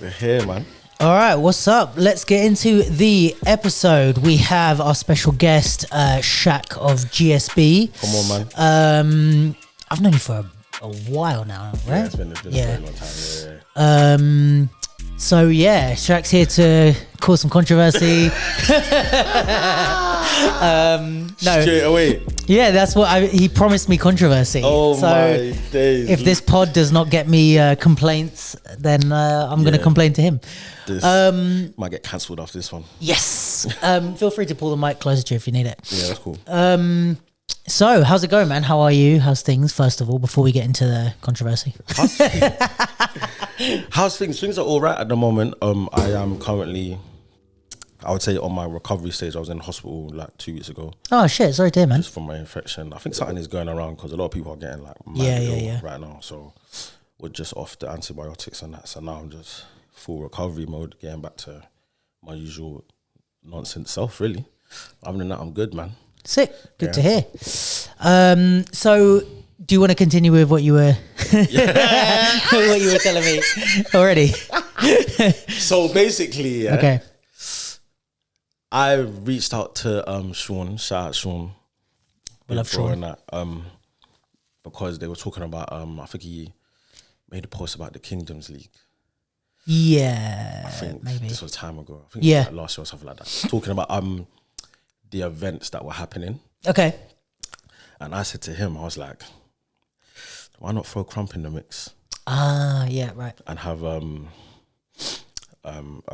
We're here, man. All right, what's up? Let's get into the episode. We have our special guest, Shaq of GSB. Come on, man. I've known you for a while now, right? Yeah, it's been a very long time. So yeah, Shaq's here to cause some controversy. No, Straight away. yeah, that's what he promised me controversy. Oh so my days. if this pod does not get me complaints, then I'm going to complain to him. This might get cancelled after this one. Yes. Feel free to pull the mic closer to you if you need it. Yeah, that's cool. So, how's it going, man? How are you? How's things, first of all, before we get into the controversy? How's things? Things are all right at the moment. I am currently, I would say, on my recovery stage. I was in hospital like 2 weeks ago. Oh, shit. Sorry to hear, man. Just from my infection. I think something is going around because a lot of people are getting like ill right now. So we're just off the antibiotics and that. So now I'm just full recovery mode, getting back to my usual nonsense self, really. Other than that, I'm good, man. Sick. Good to hear. So, do you want to continue with what you were what you were telling me already? So basically, Okay. I reached out to Sean. Shout out Sean. We love Sean. That, because they were talking about I think he made a post about the Kingdoms League. Yeah, I think maybe this was time ago. I think it was like last year or something like that. Talking about the events that were happening. Okay. And I said to him, I was like, why not throw Crump in the mix? Ah, yeah, right. And have a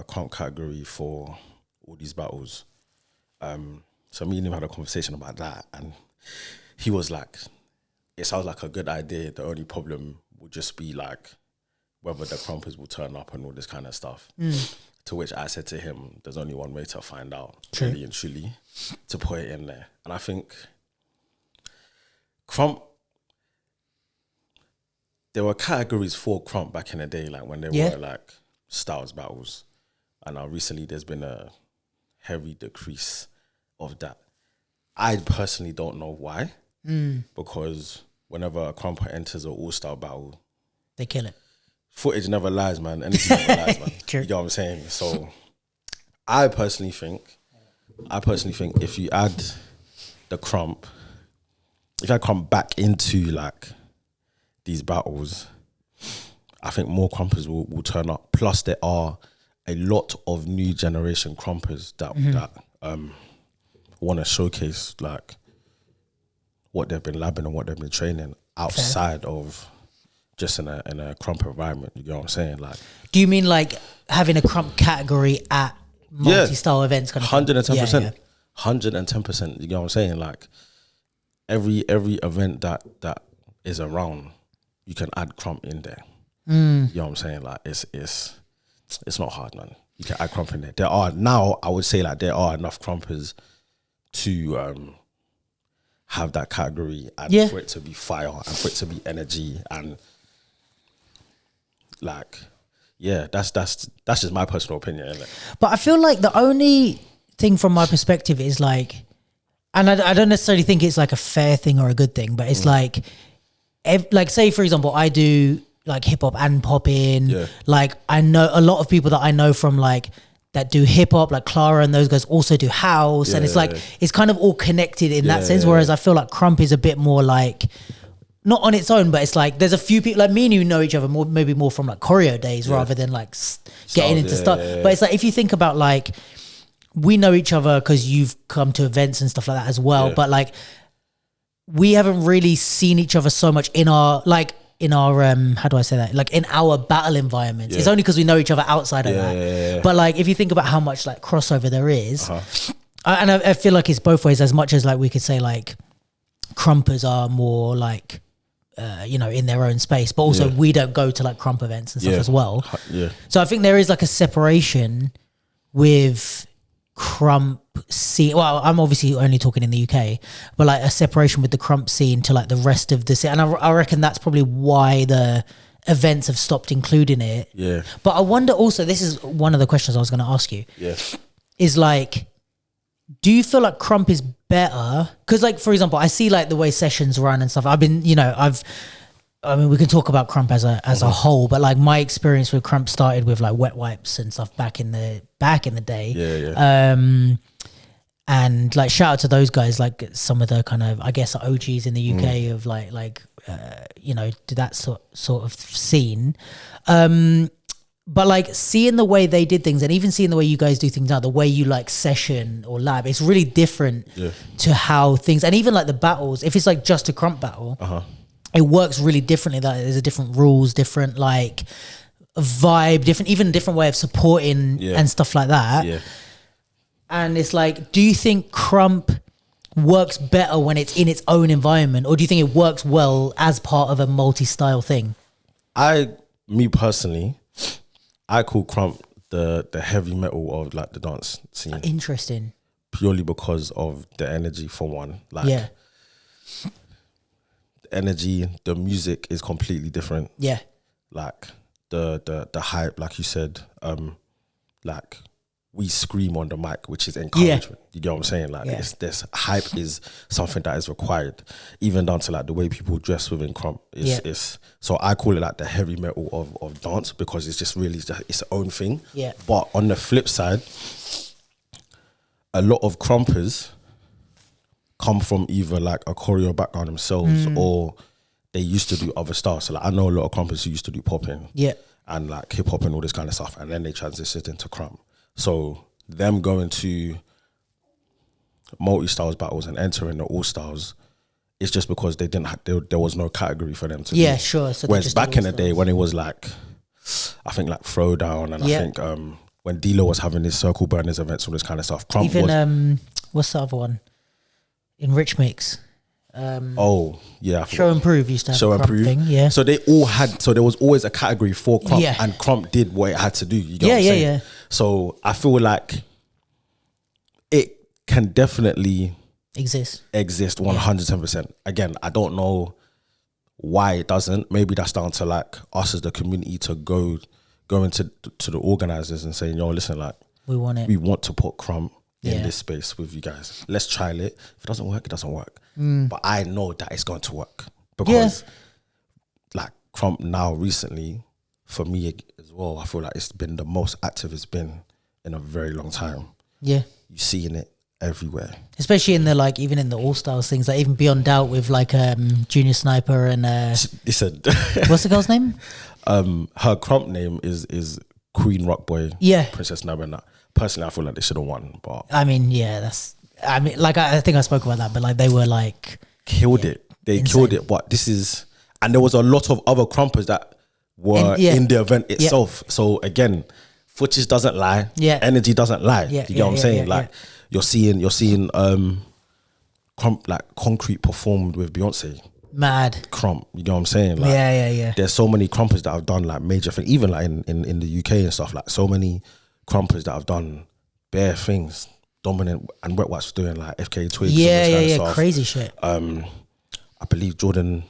Crump category for all these battles. So me and him had a conversation about that, and he was like, it sounds like a good idea. The only problem would just be like whether the Crumpers will turn up and all this kind of stuff. To which I said to him, there's only one way to find out, really and truly, to put it in there. And I think Crump, there were categories for Crump back in the day, like when there were like styles battles. And now recently there's been a heavy decrease of that. I personally don't know why, because whenever a Crumper enters an all-star battle, they kill it. Footage never lies, man. Anything never lies, man. True. You know what I'm saying? So I personally think if you add the Crump, if I come back into like these battles, I think more Crumpers will turn up. Plus there are a lot of new generation Crumpers that want to showcase like what they've been labbing and what they've been training outside of just in a Crump environment. You know what I'm saying? Like, do you mean like having a Crump category at multi-style events? Kind of 110%. 110%. You know what I'm saying? Like every event that is around, you can add Crump in there. You know what I'm saying? Like it's not hard, man. You can add Crump in there. There are now, I would say, like there are enough Crumpers to have that category and for it to be fire and for it to be energy and like, that's just my personal opinion, isn't it? But I feel like the only thing from my perspective is like, and I don't necessarily think it's like a fair thing or a good thing, but it's like say for example, I do like hip hop and pop in. Yeah. Like I know a lot of people that I know from like that do hip hop, like Clara and those guys also do house, and it's like it's kind of all connected in that sense. Whereas I feel like Crump is a bit more like not on its own, but it's like there's a few people like me and you know each other more, maybe more from like choreo days rather than like getting into stuff. But it's like if you think about like we know each other because you've come to events and stuff like that as well. But like we haven't really seen each other so much in our how do I say that? Like in our battle environments. It's only because we know each other outside of that. But like if you think about how much like crossover there is, and I feel like it's both ways, as much as like we could say like Crumpers are more like in their own space, but also we don't go to like Crump events and stuff as well. So I think there is like a separation with Crump scene. Well, I'm obviously only talking in the UK, but like a separation with the Crump scene to like the rest of the scene. And I reckon that's probably why the events have stopped including it. Yeah. But I wonder also, this is one of the questions I was going to ask you. Yeah. Is like, do you feel like Crump is better? Because like, for example, I see like the way sessions run and stuff. I've been, I mean, we can talk about Crump as a whole, but like my experience with Crump started with like wet wipes and stuff back in the day. Yeah. And like shout out to those guys, like some of the kind of, I guess, OGs in the UK of to that sort of scene. But like seeing the way they did things, and even seeing the way you guys do things now, the way you like session or lab, it's really different to how things, and even like the battles, if it's like just a Crump battle, it works really differently. That there's a different rules, different like vibe, different way of supporting and stuff like that. Yeah. And it's like, do you think Crump works better when it's in its own environment, or do you think it works well as part of a multi-style thing? Me personally, I call Crump the heavy metal of like the dance scene. Interesting. Purely because of the energy, for one. Like, the energy, the music is completely different. Yeah. Like the hype, like you said, like we scream on the mic, which is encouragement. You get what I'm saying? Like this hype is something that is required, even down to like the way people dress within Crump. So I call it like the heavy metal of dance, because it's just really it's its own thing. Yeah. But on the flip side, a lot of Crumpers come from either like a choreo background themselves, or they used to do other styles. So like I know a lot of Crumpers who used to do popping, and like hip hop and all this kind of stuff, and then they transitioned into Crump. So them going to multi-styles battles and entering the all-styles, it's just because they didn't there was no category for them to do. Sure. So whereas back in the day when it was like, I think like Throwdown, and I think when D-Lo was having his Circle Burners events, all this kind of stuff. Crump even what's the other one? In Rich Mix. Show and Prove used to have a Crump thing, So they all had, so there was always a category for Crump, and Crump did what it had to do. You get what I'm saying? So I feel like it can definitely exist 110%. Again, I don't know why it doesn't. Maybe that's down to like us as the community to go into to the organizers and saying, yo, listen, like we want to put Crump in this space with you guys. Let's trial it. If it doesn't work, it doesn't work. But I know that it's going to work, because like Crump now recently, for me as well, I feel like it's been the most active it's been in a very long time. Yeah. You're seeing it everywhere. Especially in the like, even in the all-stars things, like even Beyond Doubt with like Junior Sniper and listen. What's the girl's name? Her Crump name is Queen Rockboy. Yeah. Princess Nabana. Personally, I feel like they should have won, but I mean, like I think I spoke about that, but like they were like killed it. They insane. Killed it. But and there was a lot of other Crumpers that were in the event itself. So again, footage doesn't lie. Yeah. Energy doesn't lie. You get what I'm saying? Like you're seeing Crump, like Concrete performed with Beyonce. Mad. Crump, you get what I'm saying? Like, there's so many Crumpers that have done like major things, even like in the UK and stuff, like so many Crumpers that have done bare things. Dominant and Wet Wipes doing like FK Twigs. Crazy shit. I believe Jordan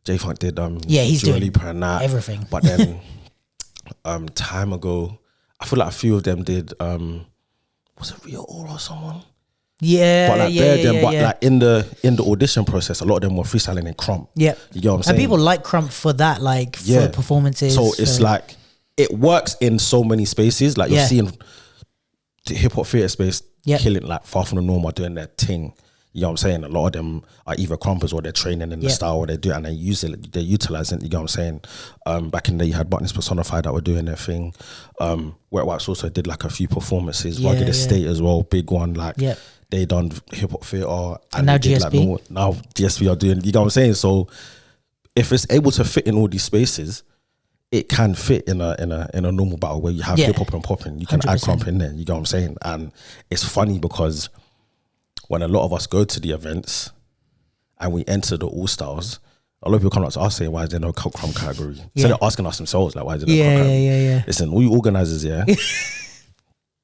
J Funk did he's Dua doing Lipa and that, everything. But then time ago, I feel like a few of them did was it Rio or someone? But like like in the audition process, a lot of them were freestyling in Crump. Yeah. You get what I'm saying? And people like Crump for that, like for performances. So it's like it works in so many spaces. Like you're seeing the hip hop theatre space killing like Far From The Norm are doing their thing. You know what I'm saying? A lot of them are either Crumpers or they're training in the style, or they do it and they use it, they're utilizing it. You know what I'm saying? Back in the day, you had Buttons Personified that were doing their thing. Wet Wipes also did like a few performances. Rugged Estate as well, big one. Like they done hip hop theatre, and now GSP. Like, now GSP are doing. You know what I'm saying? So if it's able to fit in all these spaces, it can fit in a normal battle where you have hip hop and popping. You can 100%. Add Crump in there. You know what I'm saying? And it's funny because when a lot of us go to the events and we enter the all stars, a lot of people come up to us saying, "Why is there no Crump category?" So they're asking us themselves, like, "Why is there no Crump category?" Listen, all you organizers,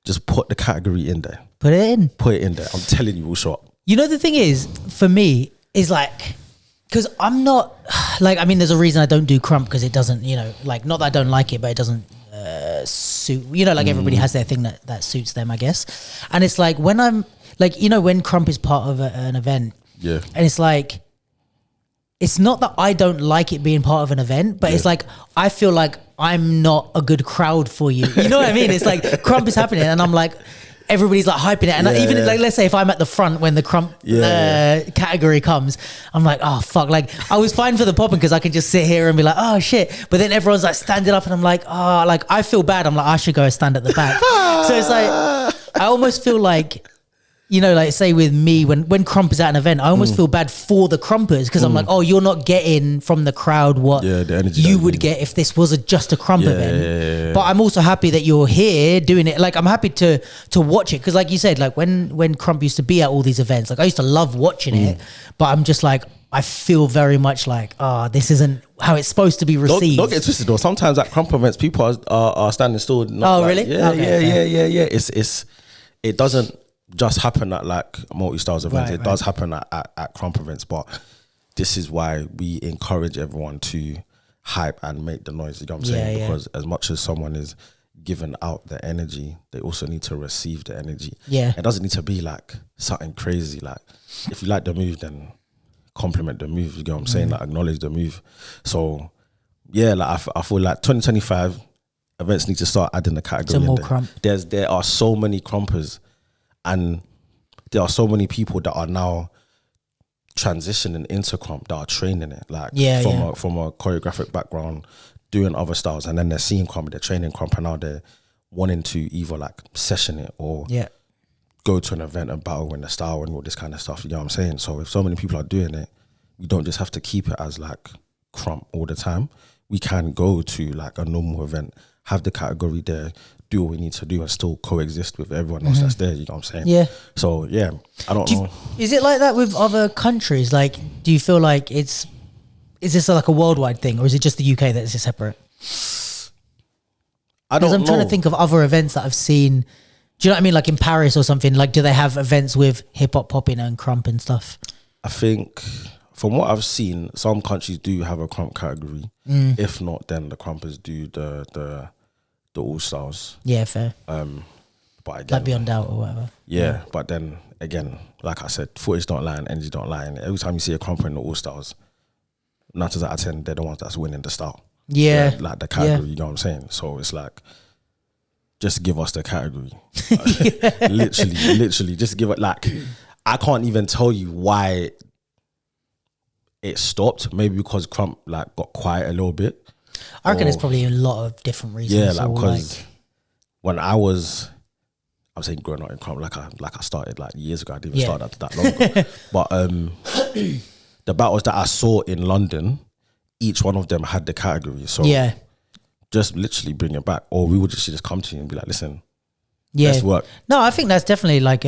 just put the category in there. Put it in. Put it in there. I'm telling you, we'll show up. You know, the thing is, for me, is like, because I'm not, like, I mean, there's a reason I don't do Crump, because it doesn't, you know, like, not that I don't like it, but it doesn't suit, you know, like everybody has their thing that suits them, I guess. And it's like, when I'm, like, you know, when Crump is part of an event, and it's like, it's not that I don't like it being part of an event, but it's like I feel like I'm not a good crowd for you. You know what I mean? It's like Crump is happening, and I'm like, everybody's like hyping it, and even like, let's say if I'm at the front when the Crump category comes, I'm like, oh fuck, like I was fine for the popping because I could just sit here and be like, oh shit, but then everyone's like standing up, and I'm like, oh, like I feel bad. I'm like, I should go stand at the back. So it's like I almost feel like, you know, like say with me, when Crump is at an event, I almost feel bad for the Crumpers because I'm like, oh, you're not getting from the crowd what the energy you would get if this was just a Crump event. But I'm also happy that you're here doing it. Like I'm happy to watch it because, like you said, like when Crump used to be at all these events, like I used to love watching it, but I'm just like, I feel very much like, this isn't how it's supposed to be received. Don't get twisted though. Sometimes at Crump events, people are standing still. Oh, really? Yeah. It doesn't just happen at like multi-styles events. It does happen at Crump events, but this is why we encourage everyone to hype and make the noise. You know what I'm saying? Because as much as someone is giving out the energy, they also need to receive the energy. Yeah. It doesn't need to be like something crazy. Like if you like the move, then compliment the move. You know what I'm saying? Like acknowledge the move. So yeah, like I feel like 2025 events need to start adding the category. Some more Crump. There are so many Crumpers. And there are so many people that are now transitioning into Crump that are training it, like from a choreographic background, doing other styles, and then they're seeing Crump, they're training Crump, and now they're wanting to either like session it or go to an event and battle in the style and all this kind of stuff. You know what I'm saying? So if so many people are doing it, we don't just have to keep it as like Crump all the time. We can go to like a normal event, have the category there, do what we need to do and still coexist with everyone else that's there, you know what I'm saying? Yeah. So yeah, I don't know. Is it like that with other countries? Like, do you feel like is this like a worldwide thing or is it just the UK that is separate? I don't know. I'm trying to think of other events that I've seen. Do you know what I mean? Like in Paris or something, like do they have events with hip hop popping and Crump and stuff? I think from what I've seen, some countries do have a Crump category. If not, then the Crumpers do the all styles. Yeah, fair. But again, like Beyond Doubt or whatever. Yeah, but then again, like I said, footage don't lie and energy don't lie. And every time you see a Crumper in the all styles, 9 times out of 10, they're the ones that's winning the style. Yeah, like the category. You know what I'm saying? So it's like, just give us the category. literally, just give it. Like, I can't even tell you why it stopped. Maybe because Crump like got quiet a little bit. I reckon there's probably a lot of different reasons. Yeah, like because when I'm saying growing up in Crump, like I started like years ago. I didn't even start that long ago. But the battles that I saw in London, each one of them had the category. So just literally bring it back, or we would just come to you and be like, listen, let's work. No, I think that's definitely like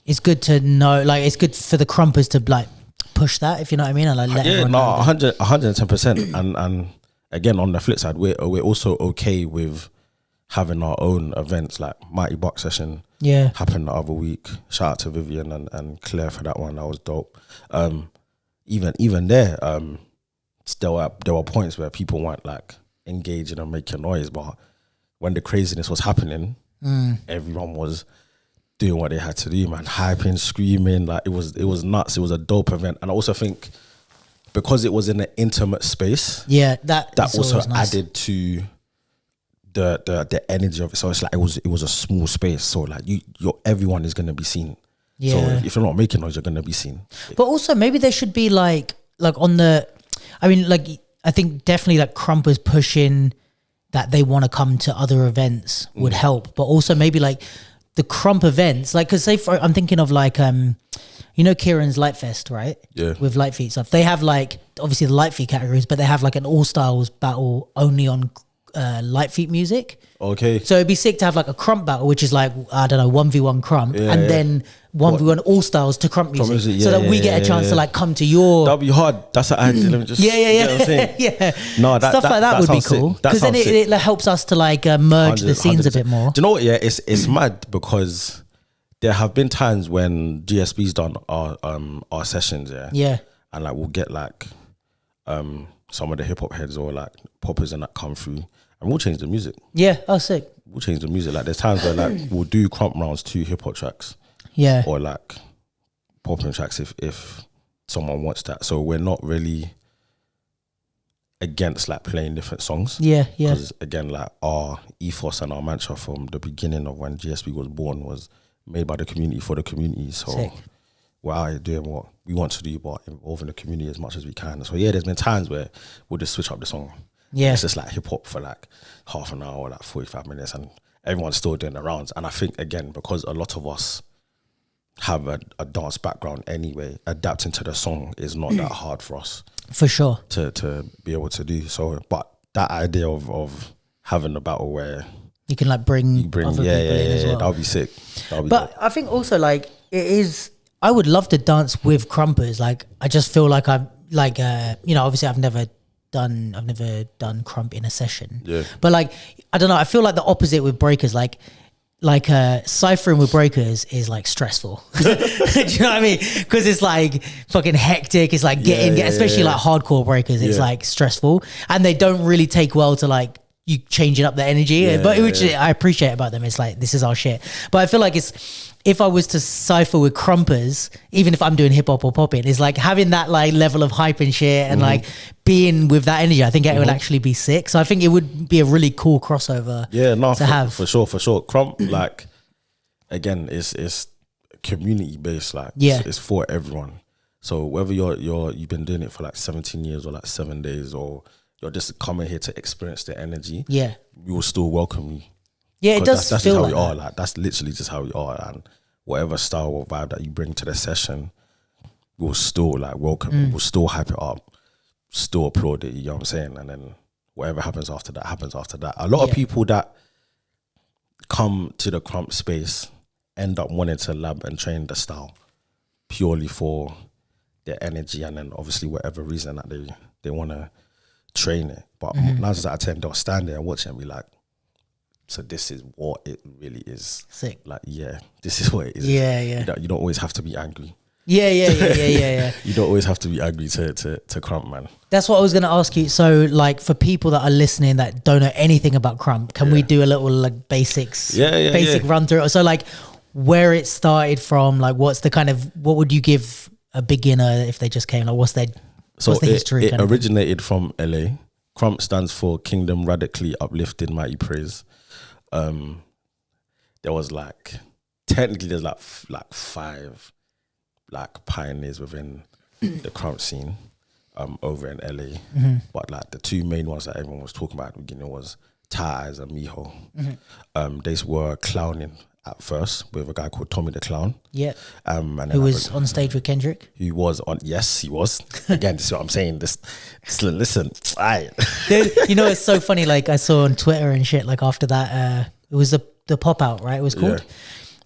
it's good to know. Like it's good for the Crumpers to like push that, if you know what I mean, and like let everyone know. 110%. And again, on the flip side, we're also okay with having our own events. Like Mighty Box Session happened the other week. Shout out to Vivian and Claire for that one. That was dope. Even there, there were points where people weren't like engaging and making noise, but when the craziness was happening, everyone was doing what they had to do, man, hyping, screaming, like it was nuts. It was a dope event. And I also think because it was in an intimate space, that also nice. Added to the energy of it. So it's like it was a small space. So like everyone is gonna be seen. Yeah. So if you're not making noise, you're gonna be seen. But also maybe there should be like on the, I mean, like I think definitely like Crumpers pushing that they want to come to other events would help. But also maybe like the Crump events, like, cause I'm thinking of like, you know, Kieran's Light Fest, right? Yeah. With light feet stuff. They have like, obviously the light feet categories, but they have like an all styles battle only on light feet music. Okay. So it'd be sick to have like a Crump battle, which is like, I don't know, 1v1 Crump, then 1v1 all styles to Crump music, so that we get a chance to like come to your. That'd be hard. That's an idea. Let me just. Yeah. What I'm saying? Yeah. No, stuff like that would be cool, because then it helps us to like merge the scenes a bit more. Do you know what? Yeah, it's mad because there have been times when GSB's done our sessions, and like we'll get like some of the hip hop heads or like poppers and that come through, and we'll change the music. Yeah, oh sick. We'll change the music. Like there's times where like we'll do Crump rounds to hip hop tracks. Yeah. Or like popping tracks if someone wants that. So we're not really against like playing different songs. Yeah. Because again, like our ethos and our mantra from the beginning of when GSB was born was made by the community for the community. So Sick. we're out here doing what we want to do, but involving the community as much as we can. So yeah, there's been times where we'll just switch up the song. Yeah. It's just like hip hop for like half an hour or like 45 minutes, and everyone's still doing the rounds. And I think again, because a lot of us have a dance background anyway, adapting to the song is not that hard for us. For sure. To be able to do so. But that idea of having a battle where you can like bring other people in as well. That would be sick. But dope. I think also like it is, I would love to dance with Crumpers. Like I just feel like I'm like, obviously I've never done Crump in a session. Yeah. But like, I don't know, I feel like the opposite with breakers, like ciphering with breakers is like stressful. Do you know what I mean? Because it's like fucking hectic. It's like especially like hardcore breakers. It's like stressful, and they don't really take well to like you changing up the energy. Which I appreciate about them. It's like, this is our shit. But I feel like if I was to cipher with Crumpers, even if I'm doing hip hop or popping, it's like having that like level of hype and shit and like being with that energy. I think it would actually be sick. So I think it would be a really cool crossover. Yeah, no, to have for sure. Crump, like again, it's community based. Like it's for everyone. So whether you've been doing it for like 17 years or like 7 days, or you're just coming here to experience the energy, we will still welcome you. Yeah, it does that's feel how like we are. Like that's literally just how we are, and whatever style or vibe that you bring to the session, we'll still like welcome it. We'll still hype it up, still applaud it. You know what I'm saying? And then whatever happens after that happens after that. A lot of people that come to the Crump space end up wanting to lab and train the style purely for their energy, and then obviously whatever reason that they want to train it. But 9 times out of 10, they'll stand there and watch it and be like, so this is what it really is. Sick. Like, this is what it is. Yeah. You don't always have to be angry. Yeah. You don't always have to be angry to Crump, man. That's what I was going to ask you. So, like, for people that are listening that don't know anything about Crump, can we do a little like basic run through? So, like, where it started from, like, what would you give a beginner if they just came? Like, what's the history? It originated from LA. Crump stands for Kingdom Radically Uplifted Mighty Praise. There was there's like 5 like pioneers within the Crump scene over in LA, but like the 2 main ones that everyone was talking about at the beginning was Taz and Miho. They were clowning at first with a guy called Tommy the Clown. Yeah. And who was on stage with Kendrick? He was. Again, this is what I'm saying. Listen, it's so funny. Like I saw on Twitter and shit, like after that, it was the pop out, right? It was called.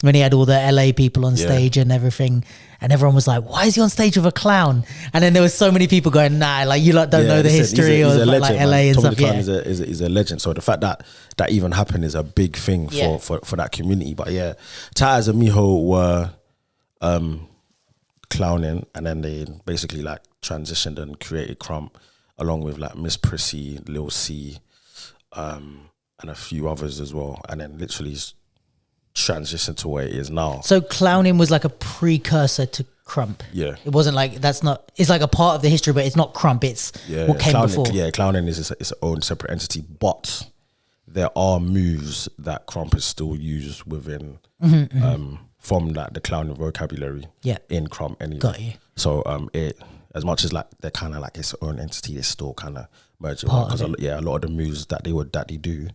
When he had all the LA people on stage and everything, and everyone was like, "Why is he on stage with a clown?" And then there was so many people going, "Nah, like you lot don't know the history of legend, like LA man. and Tommy stuff." The Clown is a legend. So the fact that even happened is a big thing for that community. But yeah, Taz and Miho were clowning, and then they basically like transitioned and created Crump along with like Miss Prissy, Lil C, and a few others as well, and then literally transitioned to where it is now. So clowning was like a precursor to Crump. Yeah, it wasn't like it's like a part of the history, but it's not Crump. It's what came before. Yeah, clowning is its own separate entity, but there are moves that Crump is still used within from like the clowning vocabulary in Crump anyway. Got you. So it, as much as like they're kind of like its own entity, it's still kind of merging because a lot of the moves that they do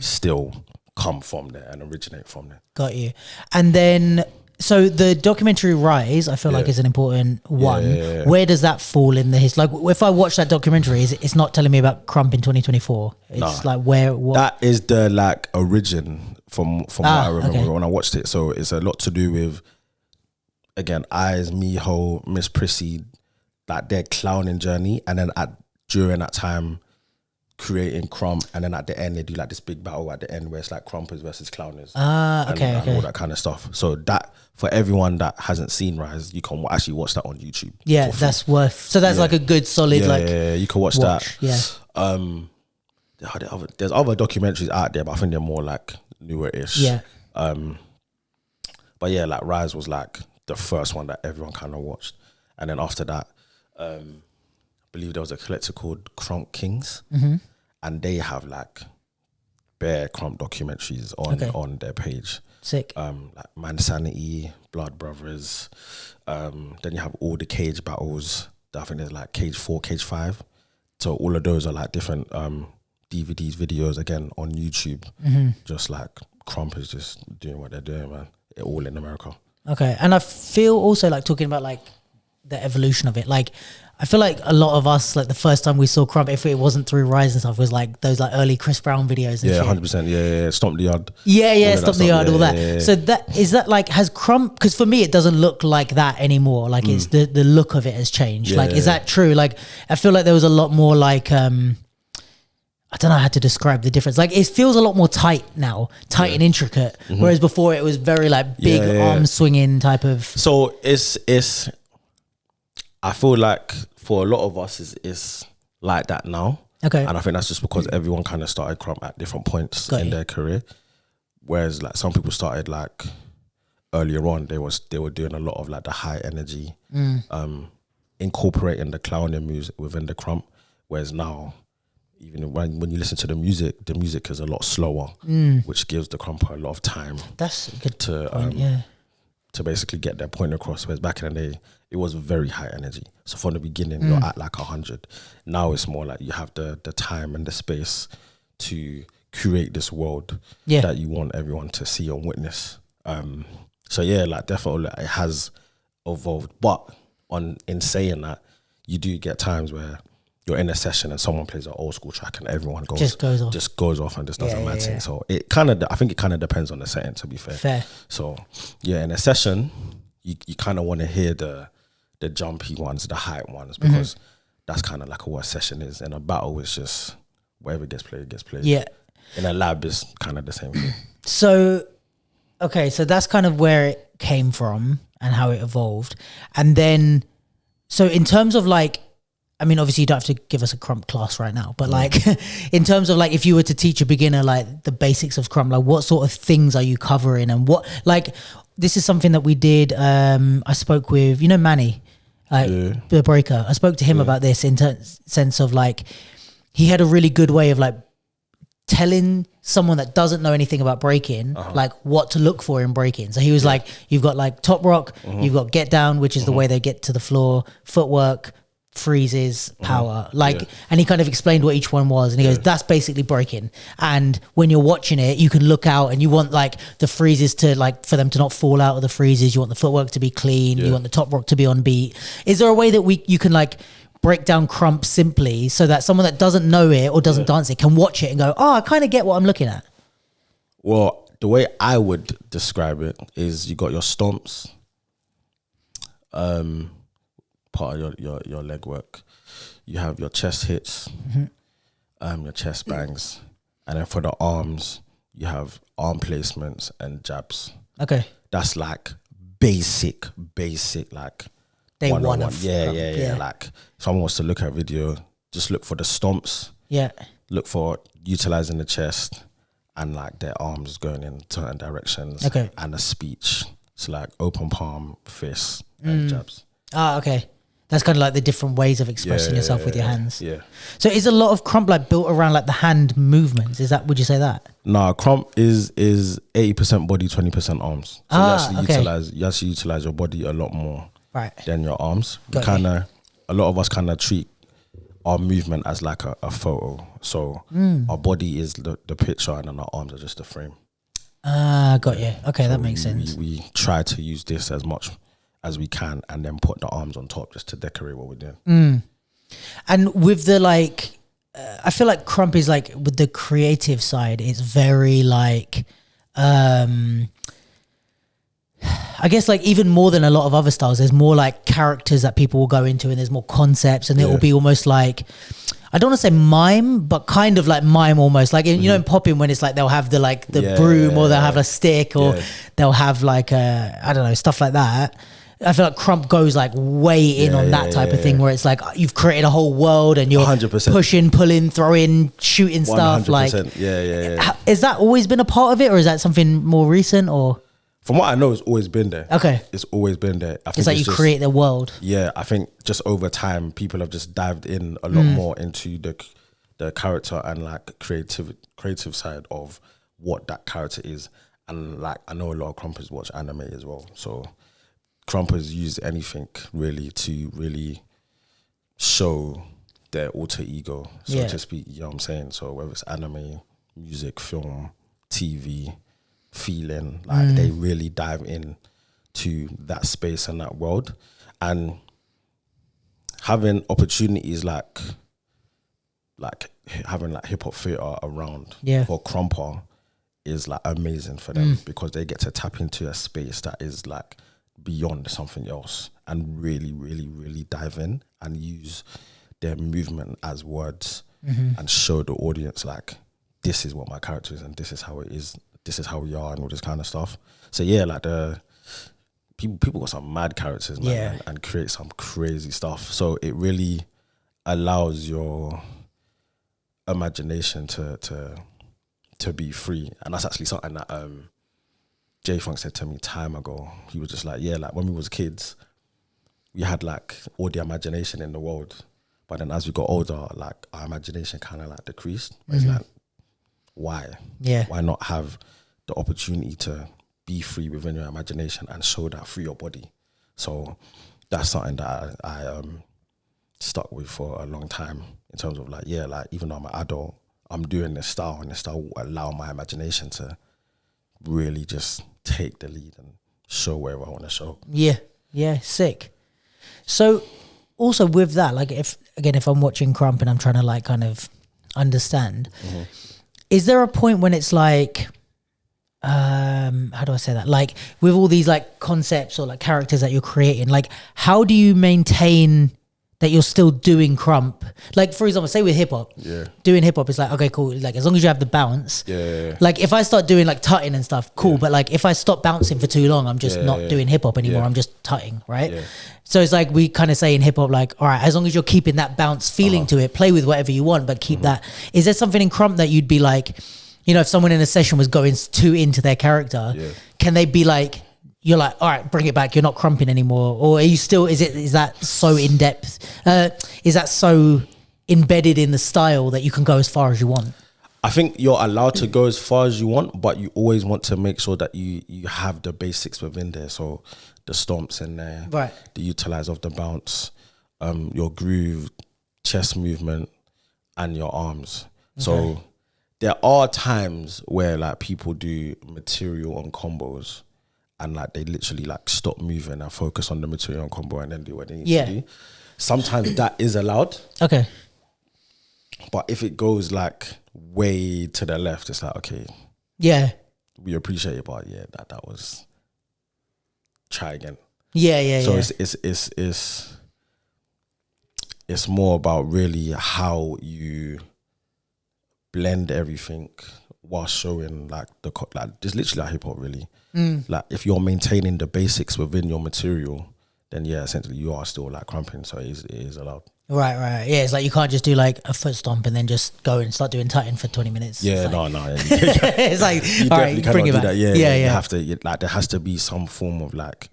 still come from there and originate from there. Got you. And then so the documentary Rise, I feel like is an important one. Yeah. Where does that fall in the history? Like if I watch that documentary, it's not telling me about Crump in 2024. It's like what? That is the like origin from what I remember when I watched it. So it's a lot to do with, again, Eyes, Miho, Miss Prissy, like their clowning journey, and then during that time creating Crump, and then at the end they do like this big battle at the end where it's like Crumpers versus Clowners. And all that kind of stuff. So that, for everyone that hasn't seen Rise, you can actually watch that on YouTube. Yeah, that's worth. So that's like a good solid you can watch that. Yeah. There's other documentaries out there, but I think they're more like newer-ish. Yeah. But yeah, like Rise was like the first one that everyone kind of watched, and then after that, I believe there was a collector called Crump Kings, and they have like bare Crump documentaries on their page. Sick. Like Mansanity, Blood Brothers. Then you have all the cage battles. I think there's like Cage 4, Cage 5. So all of those are like different DVDs, videos again on YouTube. Just like Crump is just doing what they're doing, man. All in America. Okay, and I feel also like talking about like the evolution of it. Like, I feel like a lot of us, like the first time we saw Crump, if it wasn't through Rise and stuff, was like those like early Chris Brown videos. And yeah, shit. 100%. Yeah. Stomp the Yard. Yeah. Stomp the Yard, all that. Yeah. So is that like, has Crump? Because for me, it doesn't look like that anymore. Like it's the look of it has changed. Yeah, like, is that true? Like, I feel like there was a lot more like. I don't know how to describe the difference. Like, it feels a lot more tight now, and intricate. Whereas before it was very like big arm swinging type of. So it's. I feel like for a lot of us, it's like that now. Okay. And I think that's just because everyone kind of started Crump at different points in their career. Whereas like some people started like earlier on, they were doing a lot of like the high energy, incorporating the clowning music within the Crump. Whereas now, even when you listen to the music is a lot slower, which gives the Crump a lot of time. That's a good to point, to basically get their point across. Whereas back in the day, it was very high energy. So from the beginning, you're at like 100. Now it's more like you have the time and the space to create this world that you want everyone to see and witness. So yeah, like definitely it has evolved. But in saying that, you do get times where you're in a session and someone plays an old school track and everyone just goes off and just does a mad thing. So I think it kind of depends on the setting, to be fair. So yeah, in a session, you kind of want to hear the jumpy ones, the hype ones, because that's kind of like what a session is. In a battle, it's just whatever gets played, gets played. Yeah. In a lab, it's kind of the same thing. So, okay, so that's kind of where it came from and how it evolved. And then, so in terms of like, I mean, obviously you don't have to give us a Crump class right now, but like in terms of like, if you were to teach a beginner, like the basics of Crump, like what sort of things are you covering and what, like, this is something that we did. I spoke with, Manny, the breaker. I spoke to him about this in sense of like, he had a really good way of like telling someone that doesn't know anything about breaking, like what to look for in breaking. So he was like, you've got like top rock, you've got get down, which is the way they get to the floor, footwork, freezes, power, and he kind of explained what each one was, and he goes, that's basically breaking. And when you're watching it, you can look out and you want like the freezes to like, for them to not fall out of the freezes, you want the footwork to be clean, you want the top rock to be on beat. Is there a way that you can like break down Crump simply so that someone that doesn't know it or doesn't dance it can watch it and go, oh, I kind of get what I'm looking at? Well, the way I would describe it is you got your stomps, part of your leg work. You have your chest hits, your chest bangs, and then for the arms, you have arm placements and jabs. Okay. That's like basic, like day one. Yeah. Like if someone wants to look at a video, just look for the stomps. Yeah. Look for utilizing the chest and like their arms going in certain directions. Okay. And a speech. It's like open palm, fist, and jabs. Ah, okay. That's kind of like the different ways of expressing yourself with your hands. Yeah. So is a lot of Crump like built around like the hand movements? Would you say that? Nah, Crump is 80% body, 20% arms. So you actually utilize your body a lot more than your arms. A lot of us kind of treat our movement as like a photo. So our body is the picture and then our arms are just the frame. Got you. Okay, so that makes sense. We try to use this as much as we can and then put the arms on top just to decorate what we're doing. And with the like, I feel like Crump is like, with the creative side, it's very like, I guess like even more than a lot of other styles, there's more like characters that people will go into and there's more concepts and it will be almost like, I don't want to say mime, but kind of like mime almost. Like, you know, in popping when it's like they'll have the broom or they'll have a stick or they'll have like I don't know, stuff like that. I feel like Crump goes like way in on that type of thing where it's like you've created a whole world and you're 100%. Pushing, pulling, throwing, shooting stuff. 100%. Like, yeah. Has that always been a part of it or is that something more recent or? from what I know, it's always been there. Okay. It's always been there. I think It's like you just, create the world. Yeah, I think just over time, people have just dived in a lot more into the character and like creative side of what that character is. And like, I know a lot of Crumpers watch anime as well. So Crumpers use anything really to really show their alter ego, so to speak, you know what I'm saying? So whether it's anime, music, film, TV, feeling, like they really dive in to that space and that world. And having opportunities like having like hip hop theater around for Krumper is like amazing for them because they get to tap into a space that is like beyond something else and really, really, really dive in and use their movement as words and show the audience like, this is what my character is and this is how it is, this is how we are and all this kind of stuff. So yeah, like the people got some mad characters, man, and create some crazy stuff. So it really allows your imagination to be free. And that's actually something that J Funk said to me time ago. He was just like, yeah, like when we was kids, we had like all the imagination in the world. But then as we got older, like our imagination kind of like decreased. It's like, why? Yeah. Why not have the opportunity to be free within your imagination and show that through your body? So that's something that I stuck with for a long time in terms of like, yeah, like even though I'm an adult, I'm doing this style and this style will allow my imagination to really just take the lead and show wherever I want to show. Yeah. Yeah. Sick. So also with that, like if I'm watching Crump and I'm trying to like kind of understand, is there a point when it's like, how do I say that? Like with all these like concepts or like characters that you're creating, like how do you maintain that you're still doing Crump? Like for example, say with hip hop, doing hip hop is like, okay, cool. Like as long as you have the bounce, like if I start doing like tutting and stuff, cool. But like if I stop bouncing for too long, I'm just not doing hip hop anymore. I'm just tutting, right? So it's like we kind of say in hip hop, like, all right, as long as you're keeping that bounce feeling to it, play with whatever you want, but keep that. Is there something in Crump that you'd be like, you know, if someone in a session was going too into their character, can they be like, you're like, all right, bring it back. You're not crumping anymore. Or are you still, is that so in depth? Is that so embedded in the style that you can go as far as you want? I think you're allowed to go as far as you want, but you always want to make sure that you have the basics within there. So the stomps in there, right? The utilize of the bounce, your groove, chest movement, and your arms. Okay. So there are times where like people do material on combos and like they literally like stop moving and focus on the material on combo and then do what they need to do. Sometimes that is allowed. Okay. But if it goes like way to the left, it's like, okay. Yeah. We appreciate it, but yeah, that was try again. Yeah. So it's more about really how you blend everything while showing like just literally like hip hop really. Like if you're maintaining the basics within your material, then yeah, essentially you are still like crumping, so it is allowed. Right. Yeah, it's like you can't just do like a foot stomp and then just go and start doing tutting for 20 minutes. Yeah, it's no. It's like, you all right, bring it back. That. Yeah. You have to, like, there has to be some form of like,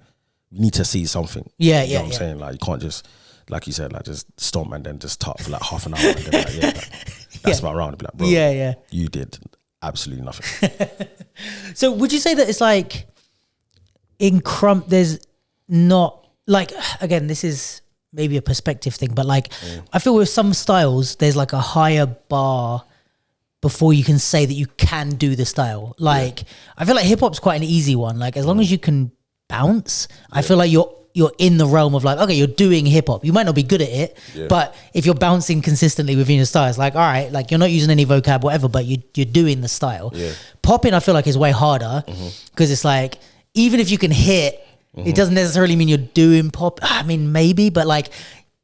you need to see something. You know what I'm saying? Like you can't just, like you said, like just stomp and then just tut for like half an hour and then like, that's my round. Be like, bro, you did absolutely nothing. So would you say that it's like in Crump there's not like, again, this is maybe a perspective thing, but like I feel with some styles there's like a higher bar before you can say that you can do the style. Like I feel like hip hop's quite an easy one. Like as long as you can bounce, I feel like you're in the realm of like, okay, you're doing hip hop. You might not be good at it, but if you're bouncing consistently within your style, it's like, all right, like you're not using any vocab, whatever, but you're doing the style. Popping, I feel like is way harder because it's like, even if you can hit, it doesn't necessarily mean you're doing pop. I mean, maybe, but like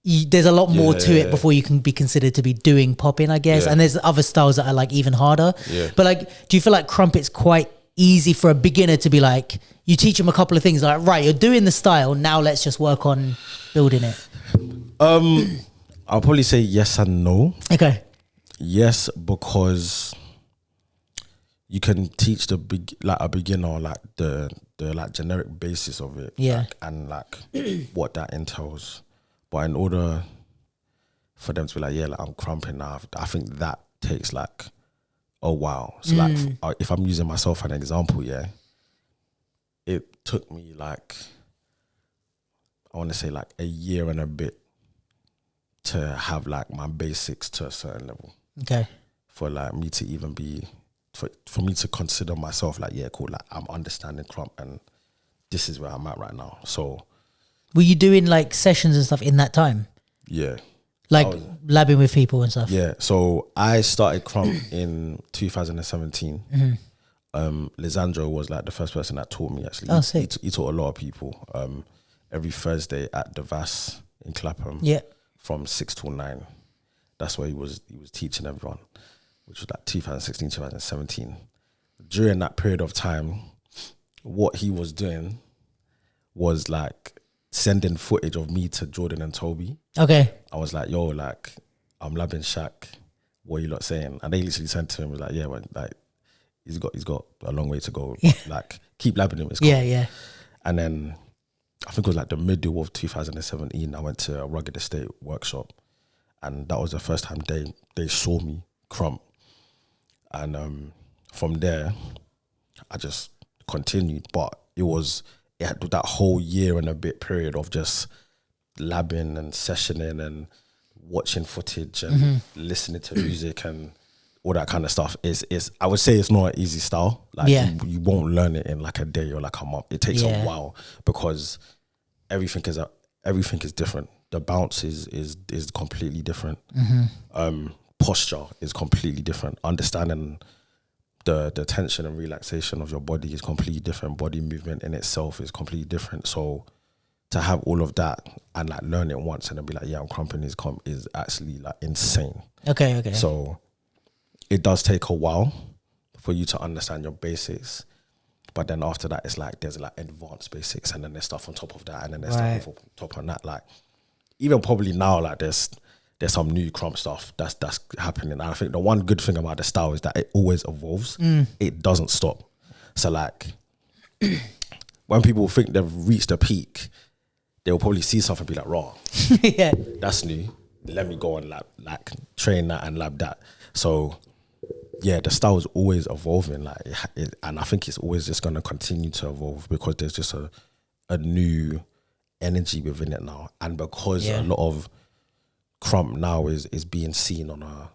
there's a lot more to it before you can be considered to be doing popping, I guess. And there's other styles that are like even harder. But like, do you feel like Crumpet's quite easy for a beginner to be like, you teach them a couple of things like, right, you're doing the style, now let's just work on building it? I'll probably say yes and no. Okay. Yes, because you can teach a beginner like the like generic basis of it, Yeah. like, and like what that entails. But in order for them to be like, yeah, like I'm crumping now, I think that takes like a while. So like if I'm using myself as an example, yeah, it took me like, I want to say like a year and a bit to have like my basics to a certain level. Okay. For like me to even be, for me to consider myself like, yeah, cool, like I'm understanding Crump and this is where I'm at right now. So were you doing like sessions and stuff in that time? Yeah. Like labbing with people and stuff? Yeah. So I started Crump in 2017. Lisandro was like the first person that taught me actually. Oh, sick. He taught a lot of people. Every Thursday at the VAS in Clapham. Yeah. From 6 till 9. That's where he was teaching everyone, which was like 2016, 2017. During that period of time, what he was doing was like sending footage of me to Jordan and Toby. Okay. I was like, yo, like, I'm labbing Shaq. What are you lot saying? And they literally sent to him, was like, yeah, well, like, he's got a long way to go. But, like, keep labbing him. It's cool. Yeah. And then I think it was like the middle of 2017, I went to a Rugged Estate workshop, and that was the first time they saw me Crump. And from there, I just continued. But it had that whole year and a bit period of just labbing and sessioning and watching footage and listening to music and all that kind of stuff. I would say it's not an easy style. Like you won't learn it in like a day or like a month. It takes a while because everything is different. The bounce is completely different. Posture is completely different. Understanding the tension and relaxation of your body is completely different. Body movement in itself is completely different. So to have all of that and like learn it once and then be like, yeah, I'm crumping is actually like insane. Okay. So it does take a while for you to understand your basics. But then after that, it's like there's like advanced basics and then there's stuff on top of that and then there's stuff on top of that. Like even probably now, like there's some new Crump stuff that's happening. And I think the one good thing about the style is that it always evolves. It doesn't stop. So like when people think they've reached a peak, they'll probably see something and be like, raw. Yeah. That's new. Let me go and like train that and lab that. So yeah, the style is always evolving. Like and I think it's always just going to continue to evolve because there's just a new energy within it now. And because a lot of Crump now is being seen on a